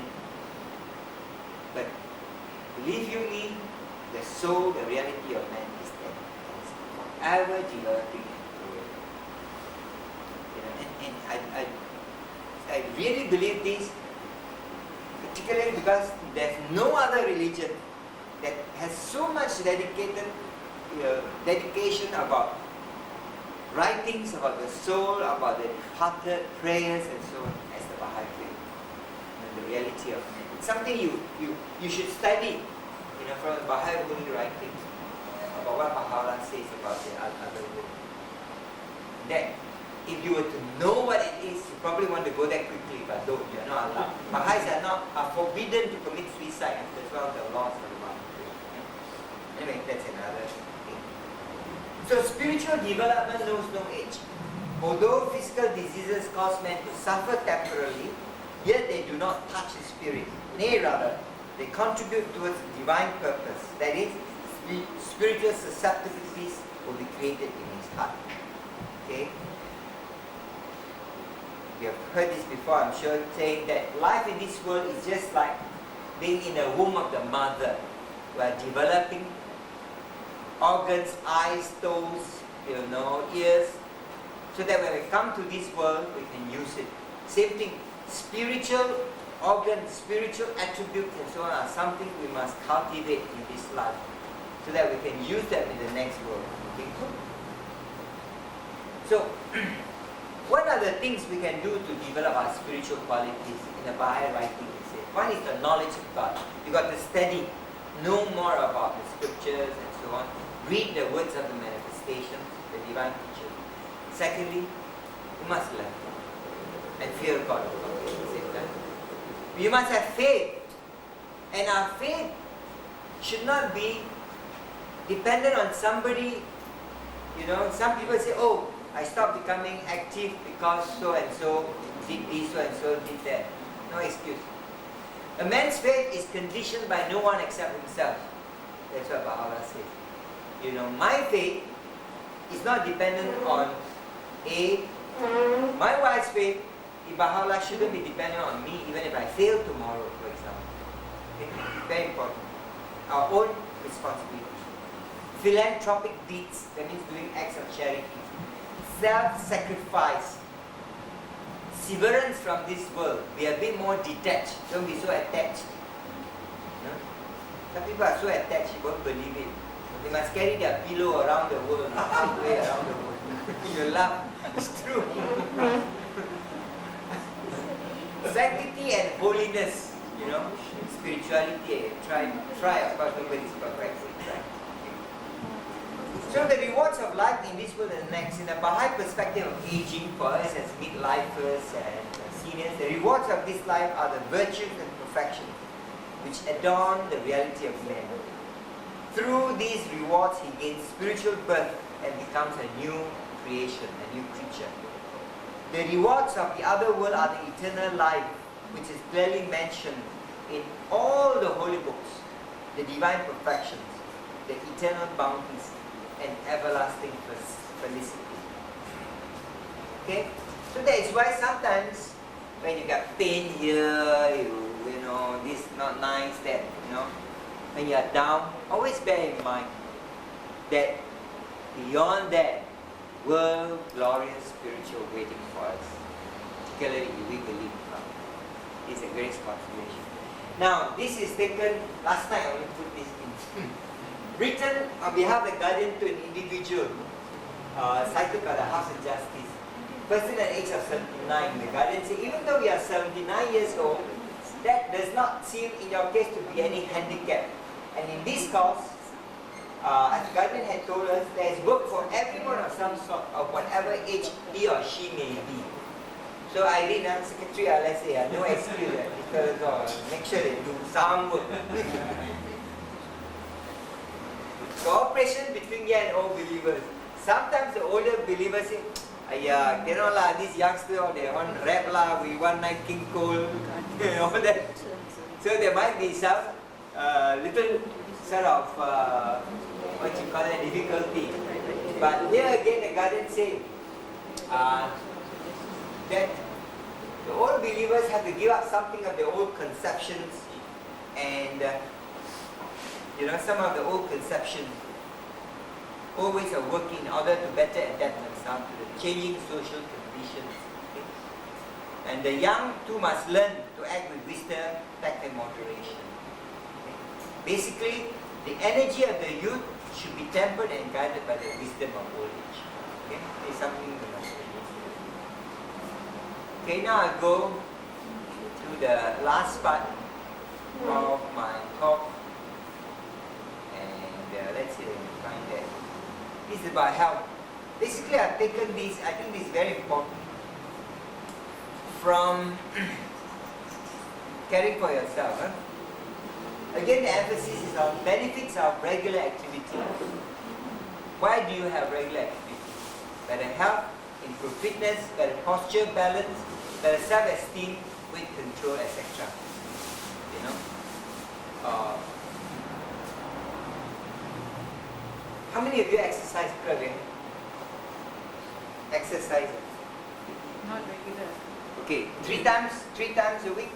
S1: But believe you me, the soul, the reality of man is there. Forever developing and growing. And I really believe this, particularly because there's no other religion that has so much dedication about writings about the soul, about the departed, prayers and so on as the Baha'i faith. The reality of man. It's something you should study, from the Baha'i holy writings about what Baha'u'llah says about the other world. That if you were to know what it is, you probably want to go there quickly, but don't. You're not allowed. Baha'is are forbidden to commit suicide. That's one of the laws of the Baha'i faith. Anyway, that's another thing. So spiritual development knows no age. Although physical diseases cause men to suffer temporarily, yet they do not touch the spirit. Nay, rather, they contribute towards divine purpose. That is, spiritual susceptibilities will be created in his heart. Okay? You have heard this before, I'm sure, saying that life in this world is just like being in the womb of the mother. We are developing organs, eyes, toes, ears, so that when we come to this world, we can use it. Same thing, spiritual organs, spiritual attributes and so on are something we must cultivate in this life, so that we can use them in the next world. Okay? So, what are the things we can do to develop our spiritual qualities in the Baha'i writing? One is the knowledge of God. You got to study, know more about the scriptures and so on. Read the words of the manifestations, the divine teaching. Secondly, you must learn and fear God at the same time. You must have faith, and our faith should not be dependent on somebody. Some people say, "Oh, I stopped becoming active because so and so did this, so and so did that." No excuse. A man's faith is conditioned by no one except himself. That's what Baha'u'llah says. My faith is not dependent on my wife's faith. Baha'u'llah shouldn't be dependent on me even if I fail tomorrow, for example. Okay? Very important. Our own responsibility. Philanthropic deeds, that means doing acts of charity. Self-sacrifice, severance from this world, be a bit more detached, don't be so attached. Some people are so attached, you won't believe it. They must carry their pillow around the world, halfway around the world. You laugh, it's true. Sanctity and holiness, spirituality, try, of course nobody's perfect. So the rewards of life in this world and the next, in the Baha'i perspective of aging for us as midlifers and seniors, the rewards of this life are the virtues and perfections which adorn the reality of man. Through these rewards he gains spiritual birth and becomes a new creation, a new creature. The rewards of the other world are the eternal life, which is clearly mentioned in all the holy books, the divine perfections, the eternal bounties, and everlasting felicity. Okay? So that is why sometimes when you get pain here, this not nice, that, when you are down, always bear in mind that beyond that, world glorious spiritual waiting for us, particularly if we believe in God. It's a great consolation. Now, this is taken, last night I want to put this in. Written on behalf of the guardian to an individual, cited by the House of Justice. Person at the age of 79. The guardian said, even though we are 79 years old, that does not seem in your case to be any handicap. And in this cause, as the guardian had told us, there is work for everyone of some sort, of whatever age he or she may be. So Irene, Secretary, let's say, no excuse, because make sure they do some work. Cooperation between young and old believers. Sometimes the older believers say, these youngsters, they want rap we want Nat King Cole, all that. So there might be some little sort of, difficulty. But here again the guardian say that the old believers have to give up something of their old conceptions and some of the old conceptions, old ways of working in order to better adapt themselves to the changing social conditions. Okay? And the young too must learn to act with wisdom, tact and moderation. Okay? Basically, the energy of the youth should be tempered and guided by the wisdom of old age. Okay? It's something we must learn. Okay, now I go to the last part of my talk. Let's see if we can find that. This is about health. Basically, I've taken this, I think this is very important, from caring for yourself. Again, the emphasis is on benefits of regular activity. Why do you have regular activity? Better health, improved fitness, better posture, balance, better self-esteem, weight control, etc. How many of you exercise regularly? Exercise.
S8: Not regular.
S1: Okay, three times a week?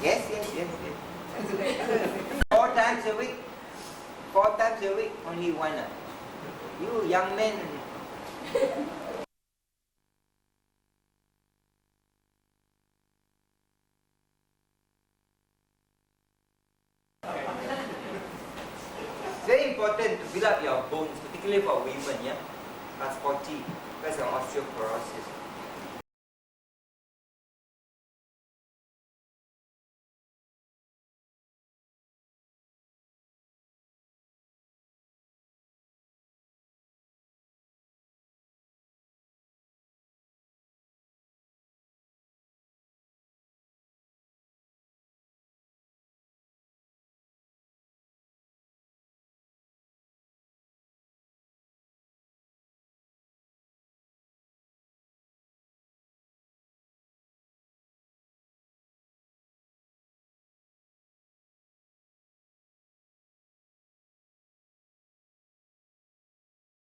S1: Yes. 4 times a week? 4 times a week? Only one. You young men. It's very important to build up your bones, particularly for women, yeah? Plus 40, because of osteoporosis.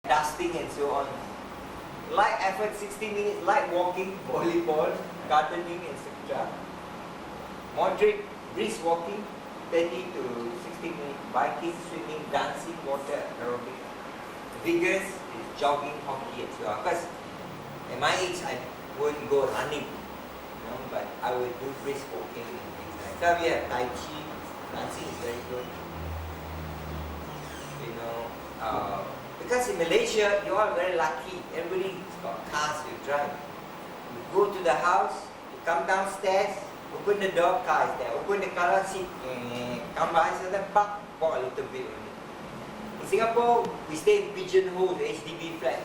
S1: Dusting and so on. Light effort 60 minutes, light walking, volleyball, gardening, etc. Moderate brisk walking 30 to 60 minutes, biking, swimming, dancing, water, aerobic. Vigorous is jogging, hockey and so on. Because at my age I wouldn't go running, but I would do brisk walking and things like that. So we have Tai Chi, dancing is very good. Because in Malaysia, you are very lucky. Everybody's got cars to drive. You go to the house, you come downstairs, open the door, car is there. Open the car seat, come by, certain park, walk a little bit only. In Singapore, we stay in pigeonhole, HDB flat.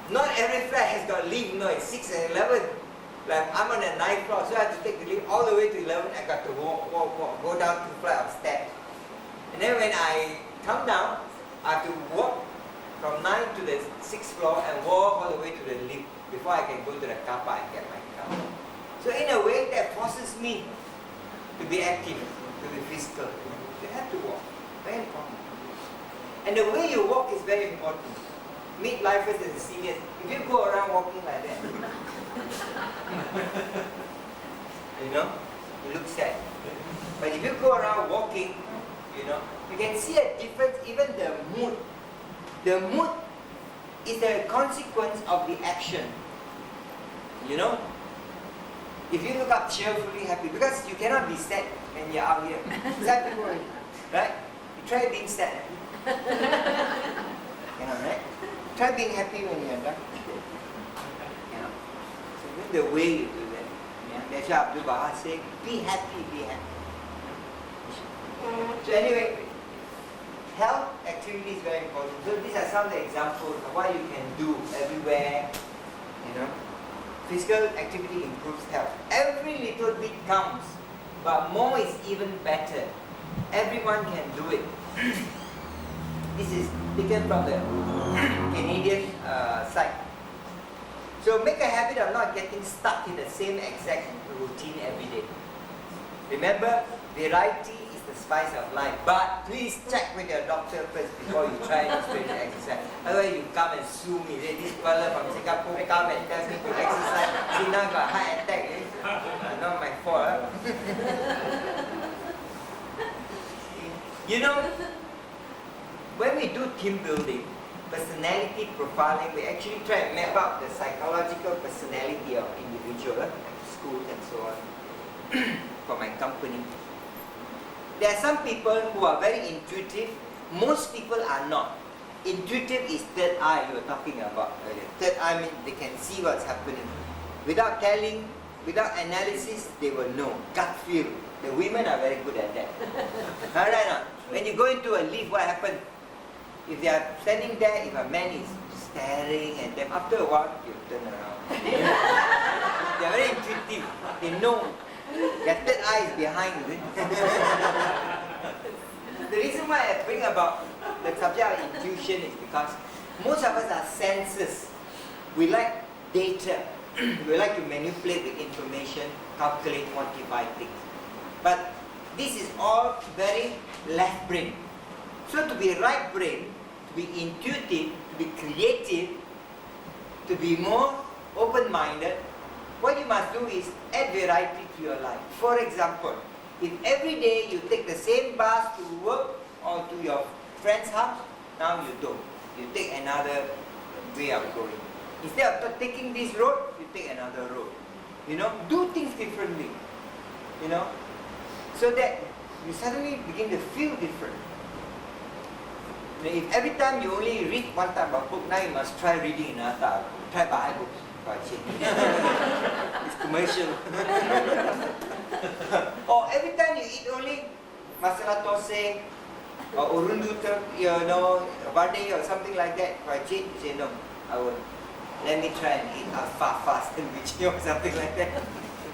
S1: Not every flat has got lift, it's 6 and 11. Like I'm on the 9th floor, so I have to take the lift all the way to 11. I got to walk, go down 2 flights of steps. And then when I come down, I have to walk from 9 to the 6th floor and walk all the way to the lift before I can go to the car park and get my car. So in a way that forces me to be active, to be physical. You have to walk. Very important. And the way you walk is very important. Mid-lifers and seniors, if you go around walking like that, you look sad. But if you go around walking, you can see a difference, even the mood. The mood is the consequence of the action. If you look up cheerfully, happy, because you cannot be sad when you're out here. Sad people, right? You try being sad. Right? Try being happy when you're done. So the way you do that. That's why Abdul Baha said, be happy, be happy. So anyway, health activity is very important. So these are some of the examples of what you can do everywhere. Physical activity improves health. Every little bit counts, but more is even better. Everyone can do it. This is taken from the Canadian site. So make a habit of not getting stuck in the same exact routine every day. Remember, variety is the spice of life. But please check with your doctor first before you try any spiritual exercise. Otherwise you come and sue me. This fella from Singapore come and tell me to exercise. See now got heart attack. Not my fault. When we do team building, personality profiling, we actually try and map out the psychological personality of individual, like schools and so on, for my company. There are some people who are very intuitive. Most people are not. Intuitive is third eye you were talking about earlier. Third eye means they can see what's happening. Without telling, without analysis, they will know. Gut feel. The women are very good at that. Alright now, when you go into a lift, what happens? If they are standing there, if a man is staring at them, after a while, you turn around. They are very intuitive. They know. Their third eye is behind. The reason why I bring about the subject of intuition is because most of us are senses. We like data. We like to manipulate the information, calculate, quantify things. But this is all very left brain. So to be right brain, to be intuitive, to be creative, to be more open-minded, what you must do is add variety to your life. For example, if every day you take the same bus to work or to your friend's house, now you don't. You take another way of going. Instead of taking this road, you take another road. You know, do things differently. You know, so that you suddenly begin to feel different. If every time you only read one type of book, now you must try reading another type. Try Bahá'í books. It's commercial. Or every time you eat only masala tosse or urunduta, you know, vade or something like that, you say no, I won't. Let me try and eat alfalfa sandwich or something like that.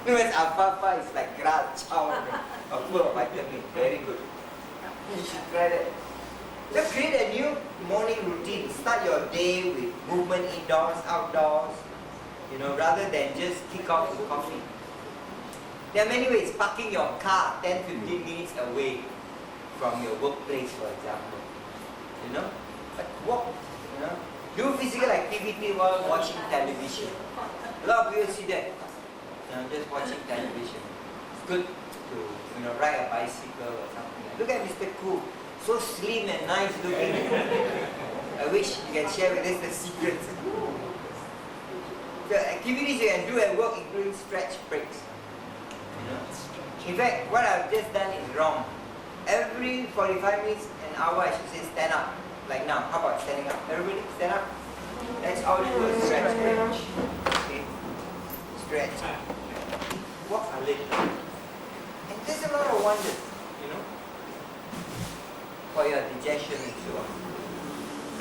S1: Because alfalfa is like grass, chow, or full of vitamin. Very good. You should try that. Just create a new morning routine. Start your day with movement indoors, outdoors, you know, rather than just kick off with coffee. There are many ways. Parking your car 10-15 minutes away from your workplace, for example. You know? But walk, you know. Do physical activity while watching television. A lot of people see that. You know, just watching television. It's good to, you know, ride a bicycle or something. Look at Mr. Koo. So slim and nice looking. I wish you can share with us the secrets. The activities you can do at work including stretch breaks. You know? In fact, what I've just done is wrong. Every 45 minutes, an hour, I should say stand up. Like now, how about standing up? Everybody stand up. That's how you do a stretch break. Okay. Stretch. Walk a little. And there's a lot of wonders, you know, for your digestion and so on.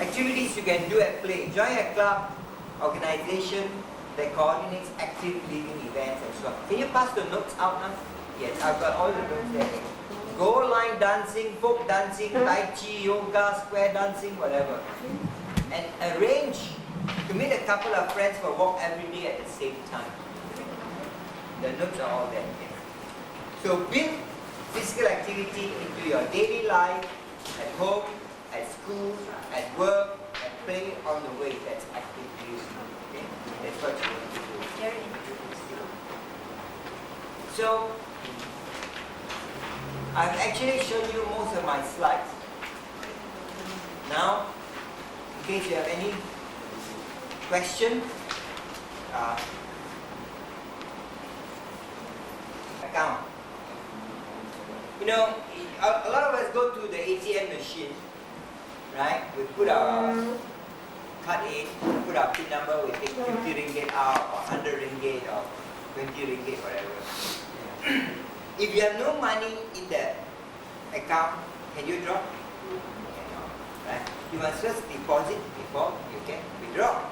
S1: Activities you can do at play. Join a club, organization that coordinates active living events and so on. Can you pass the notes out now? Yes, I've got all the notes there. Goal line dancing, folk dancing, tai chi, yoga, square dancing, whatever. And arrange to meet a couple of friends for a walk every day at the same time. The notes are all there. So build physical activity into your daily life, at home, at school, at work, at play, on the way. That's active living. Okay? That's what you want to do. So I've actually shown you most of my slides. Now, in case you have any question, account. You know, a lot of us go to the ATM machine, right? We put our card in, put our PIN number, we take 50 ringgit out, or 100 ringgit, or 20 ringgit, whatever. If you have no money in the account, can you draw? Right? You must first deposit before you can withdraw.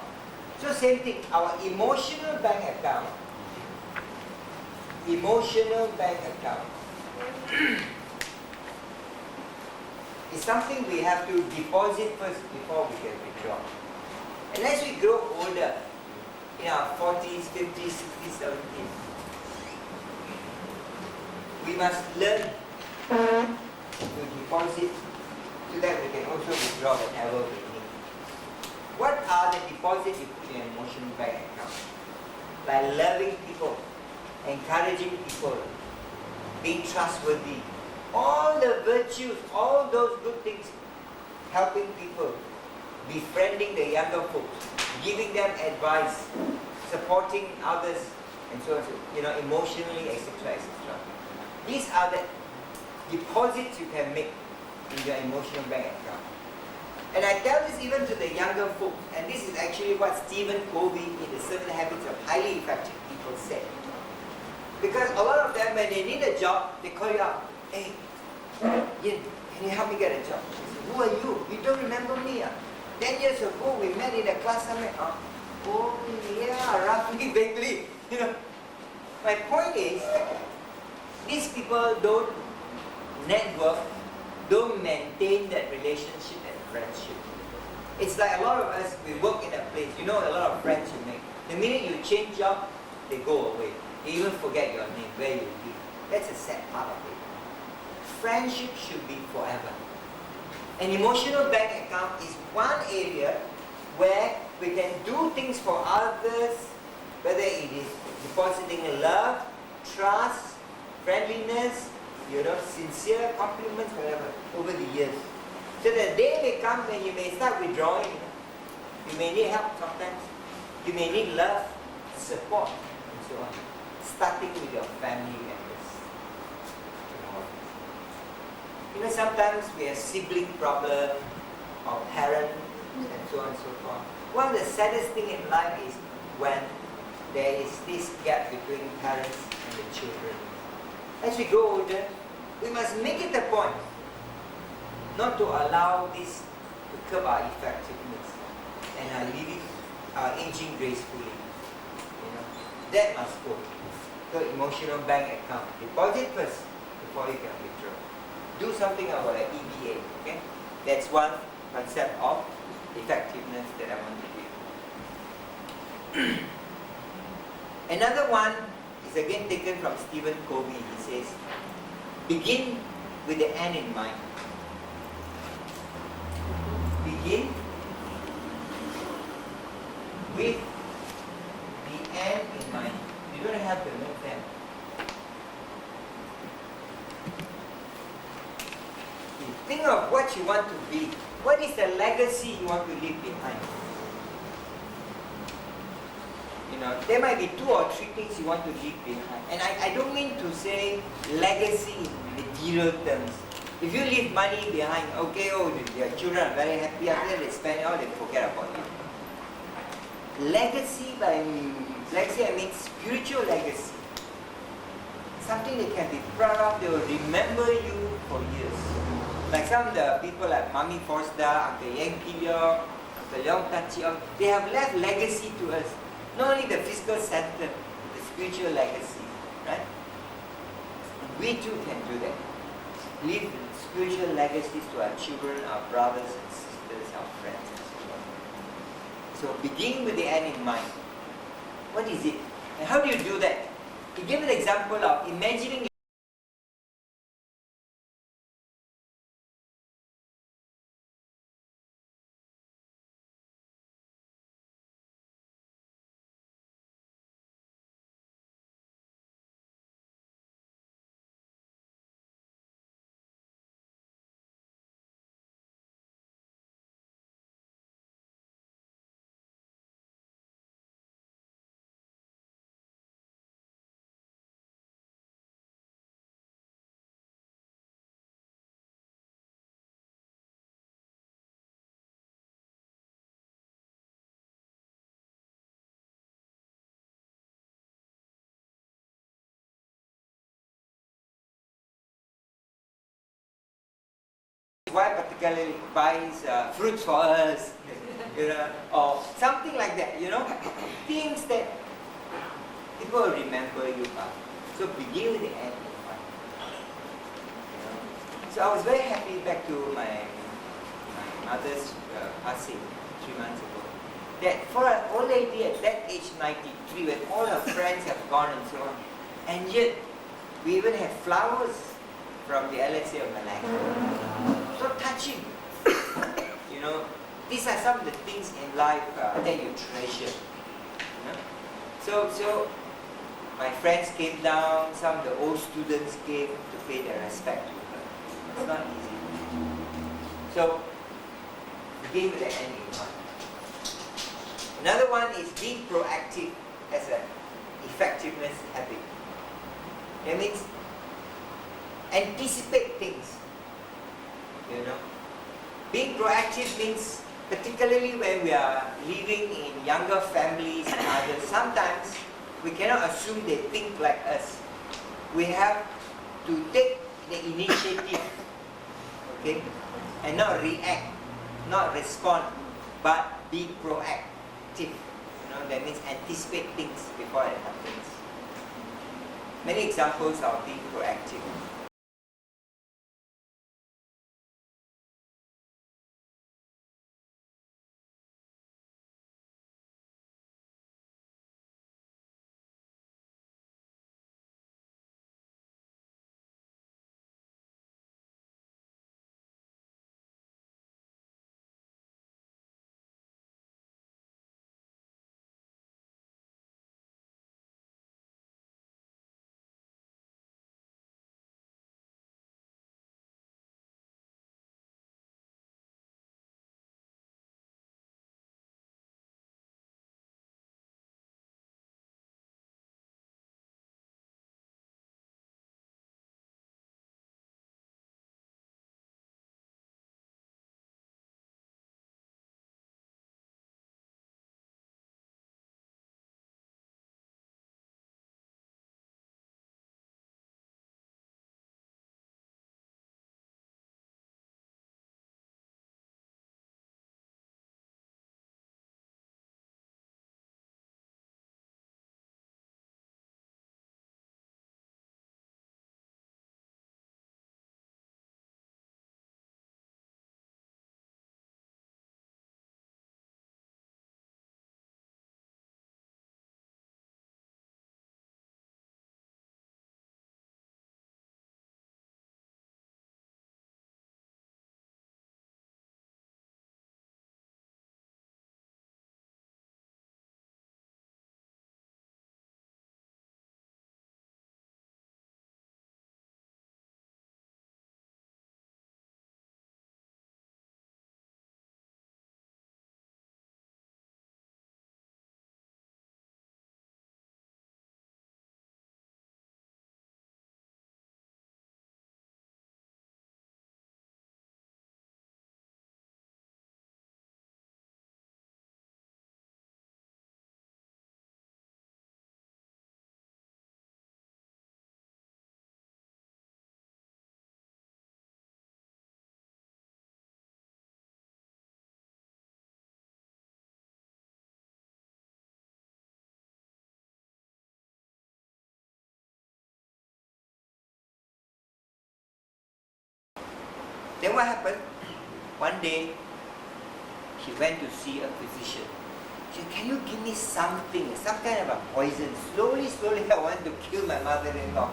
S1: So same thing, our emotional bank account is something we have to deposit first before we can withdraw. And as we grow older, in our 40s, 50s, 60s, 70s, we must learn to deposit so that we can also withdraw whenever we need. What are the deposits you put in an emotional bank account? Like loving people, encouraging people, being trustworthy, all the virtues, all those good things, helping people, befriending the younger folks, giving them advice, supporting others, and so on, you know, emotionally, etc., etc. These are the deposits you can make in your emotional bank account. And I tell this even to the younger folks, and this is actually what Stephen Covey in the 7 Habits of Highly Effective People said. Because a lot of them, when they need a job, they call you up, hey, Yin, can you help me get a job? I say, who are you? You don't remember me? 10 years ago, we met in a class summit. Oh, yeah, roughly, vaguely. You know, my point is, these people don't network, don't maintain that relationship and friendship. It's like a lot of us, we work in a place, you know, a lot of friends you make. The minute you change job, they go away. They even forget your name, where you live. That's a sad part of it. Friendship should be forever. An emotional bank account is one area where we can do things for others, whether it is depositing love, trust, friendliness, sincere compliments, whatever, over the years. So the day may come when you may start withdrawing. You may need help sometimes. You may need love, support, and so on. Starting with your family members. Sometimes we have sibling problem or parents and so on and so forth. One of the saddest thing in life is when there is this gap between parents and the children. As we grow older, we must make it a point not to allow this to curb our effectiveness and our aging gracefully. That must go. So emotional bank account. Deposit first before you can withdraw. Do something about EBA. Okay? That's one concept of effectiveness that I want to give. Another one is again taken from Stephen Covey. He says, begin with the end in mind. Begin with the end in mind. You don't have to know them. Think of what you want to be. What is the legacy you want to leave behind? There might be 2 or 3 things you want to leave behind. And I don't mean to say legacy in material terms. If you leave money behind, okay, your children are very happy, after they spend it all, they forget about you. Legacy, by legacy I mean spiritual legacy. Something they can be proud of, they will remember you for years. Like some of the people like Mami Forster, Uncle Yang Piliok, Uncle Leong Tachiong, they have left legacy to us. Not only the physical center, the spiritual legacy, right? We too can do that. Leave spiritual legacies to our children, our brothers and sisters, our friends and so on. So begin with the end in mind. What is it? And how do you do that? He gave an example of imagining why particularly buys fruits for us, or something like that, things that people will remember you by. So begin with the end in mind. So I was very happy back to my mother's passing 3 months ago. That for an old lady at that age, 93, when all her friends have gone and so on, and yet we even have flowers from the LSA of Malacca. So touching. These are some of the things in life that you treasure. So my friends came down, some of the old students came to pay their respect to her. It's not easy. So begin with the end in mind. Another one is being proactive as an effectiveness habit. That means anticipate things. Being proactive means, particularly when we are living in younger families and others, sometimes we cannot assume they think like us. We have to take the initiative, okay, and not react, not respond, but be proactive. That means anticipate things before it happens. Many examples of being proactive. Then what happened? One day, she went to see a physician. She said, can you give me something, some kind of a poison? Slowly, I want to kill my mother-in-law.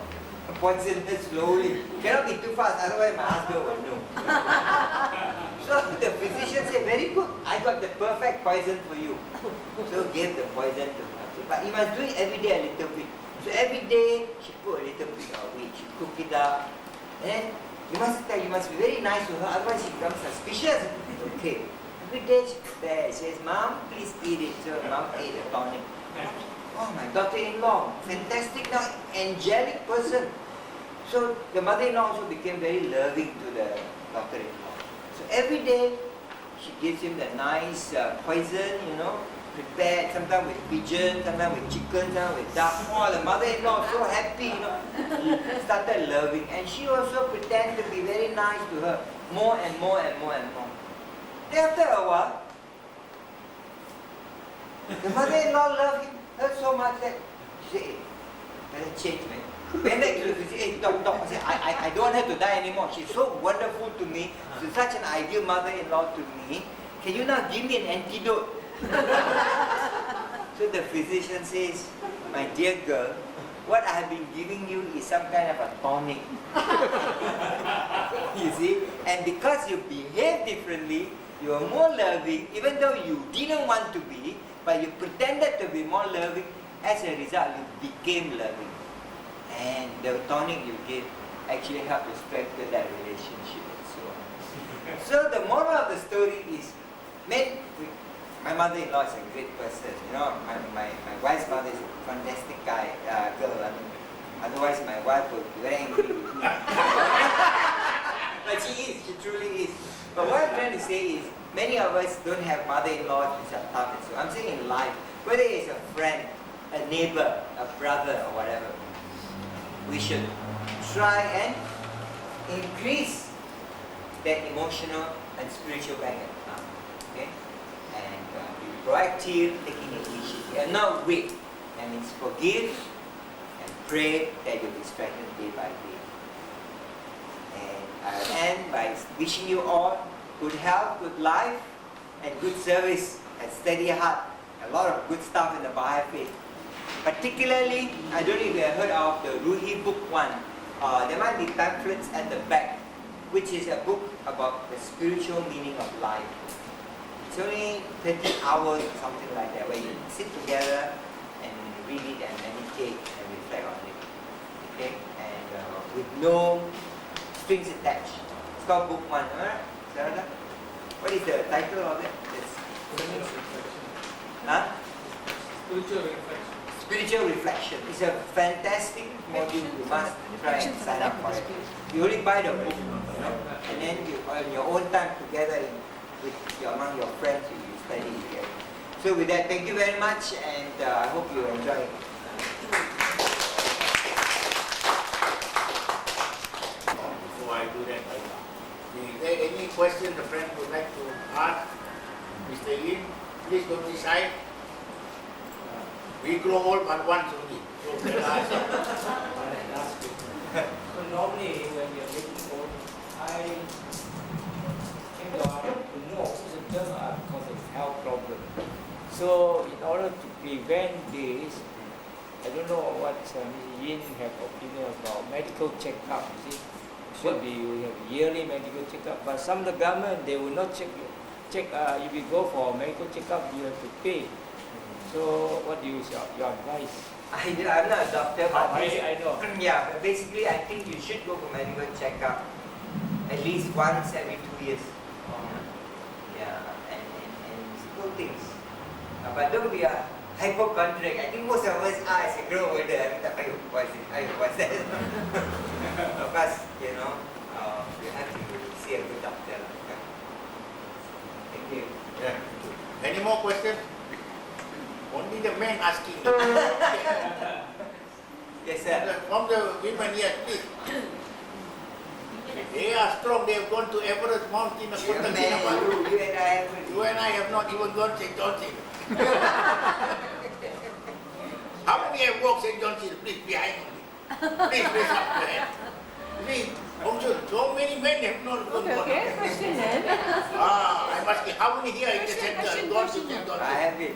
S1: Poison her slowly. Cannot be too fast, otherwise my husband will know. So the physician said, very good, I got the perfect poison for you. So gave the poison to her. But you must do it every day a little bit. So every day, she put a little bit of it, she cook it up. And then, you must be very nice to her, otherwise she becomes suspicious. Okay. Every day she prepares. She says, Mom, please eat it. So Mom ate the tonic. Oh, my daughter-in-law, fantastic now, angelic person. So the mother-in-law also became very loving to the daughter-in-law. So every day she gives him the nice poison, prepared, sometimes with pigeon, sometimes with chicken, sometimes with duck. Oh, the mother-in-law so happy, started loving. And she also pretended to be very nice to her, more and more and more and more. Then after a while, the mother-in-law loved him, her so much that she said, better change, man. Went back to the physician, doc, I said, I don't want her to die anymore. She's so wonderful to me. She's such an ideal mother-in-law to me. Can you now give me an antidote? So the physician says, my dear girl, what I have been giving you is some kind of a tonic. You see? And because you behave differently, you are more loving, even though you didn't want to be, but you pretended to be more loving. As a result, you became loving. And the tonic you gave actually helped to strengthen that relationship and so on. So the moral of the story is, my mother-in-law is a great person. My wife's mother is a fantastic girl. Otherwise my wife would be very angry with me. But she truly is. But what I'm trying to say is, many of us don't have mother-in-laws which are tough and so. I'm saying in life, whether it's a friend, a neighbor, a brother or whatever, we should try and increase that emotional and spiritual bank account. Okay? And be proactive, taking initiative, and not wait. That means forgive and pray that you'll be strengthened day by day. And I'll end by wishing you all good health, good life, and good service, and steady heart. A lot of good stuff in the Baha'i faith. Particularly, I don't know if you have heard of the Ruhi book 1. There might be pamphlets at the back, which is a book about the spiritual meaning of life. It's only 30 hours or something like that, where you sit together and read it and meditate and reflect on it. Okay? And with no strings attached. It's called book 1. Alright? Sarada? What is the title of it? Huh?
S7: Spiritual reflection.
S1: Spiritual reflection. It's a fantastic module. You must try and sign up for it. You only buy the book, and then you, on your own time together among your friends, you study together. So with that, thank you very much, and I hope you enjoy it.
S6: Before I do that, is there any question the friend would like to ask Mr. Yin? Please don't be shy. We grow old but once only. So ask.
S7: So normally when you're getting old, I think to know because of health problem. So in order to prevent this, I don't know what Mr. Yin have opinion about medical checkup. You see, should be we have yearly medical checkup, but some of the government they will not check. If you go for medical checkup, you have to pay. So what do you say? Your advice?
S1: I'm not a doctor, but
S7: I know.
S1: Yeah, but basically I think you should go for medical checkup at least once every 2 years. Yeah, and simple things. But don't be a hypochondriac. I think most of us are as you grow older. I was that. Of course, you have to see a good doctor. Thank you.
S6: Yeah. Any more questions? Only the men asking.
S1: Yes, sir.
S6: From the women here, please. They are strong. They have gone to Everest Mountain.
S1: You and I
S6: You and I have not even gone St. John's Hill. How many have walked St. John's Hill? Please, behind me. Please raise up your hand. Please, only Hong Shuen. So many men have not gone.
S8: Okay, question then.
S6: I must get how many here in the center?
S1: I have it.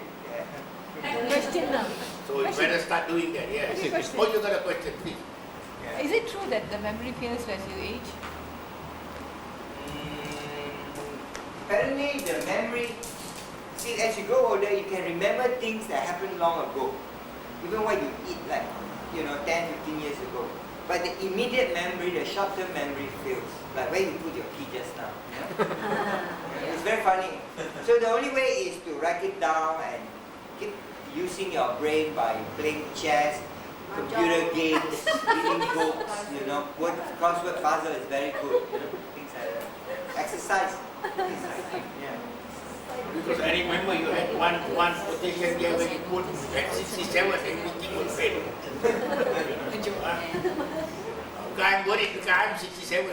S8: Question now.
S6: So you better start doing that, yes.
S8: Okay, question.
S6: Oh, you got a question, please.
S8: Is it true that the memory fails as you age?
S1: Apparently the memory, see, as you grow older, you can remember things that happened long ago. Even what you eat, like, 10, 15 years ago. But the immediate memory, the short-term memory fails. Like where you put your key just now. It's very funny. So the only way is to write it down and keep using your brain by playing chess, computer games, reading books, word crossword puzzle is very good, things like that. Exercise. Yeah.
S6: Because I remember you had one quotation there when you put at 67 everything will fail. I'm worried because I'm 67.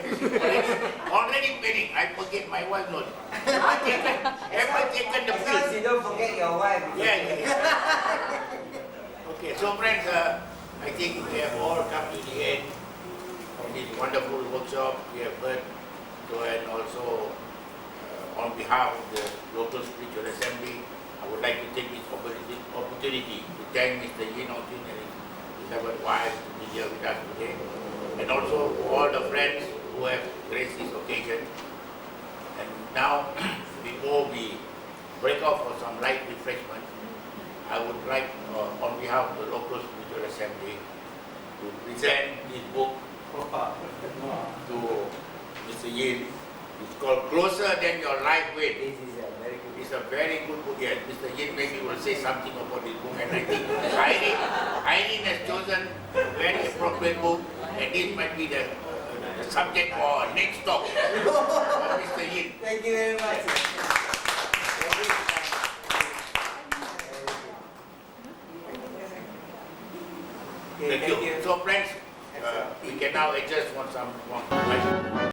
S6: Already failing. I forget my wife not. Have I taken the
S1: As long as you don't forget your wife.
S6: Yeah. Okay, so friends, I think we have all come to the end of this wonderful workshop. We have heard, and also on behalf of the local spiritual assembly, I would like to take this opportunity to thank Mr. Yin Hong Shuen and his beloved wife to be here with us today, and also all the friends who have graced this occasion. And now, before we break off for some light refreshment, I would like, on behalf of the local spiritual assembly, to present this book to Mr. Yin. It's called Closer Than Your Life Weight.
S1: This is a very good.
S6: It's a very good book. Yes, Mr. Yin maybe will say something about this book, and I think Irene has chosen a very appropriate book, and this might be the subject for our next talk. Mr. Yin.
S1: Thank you very much.
S6: Thank you. So friends, we can now adjust on some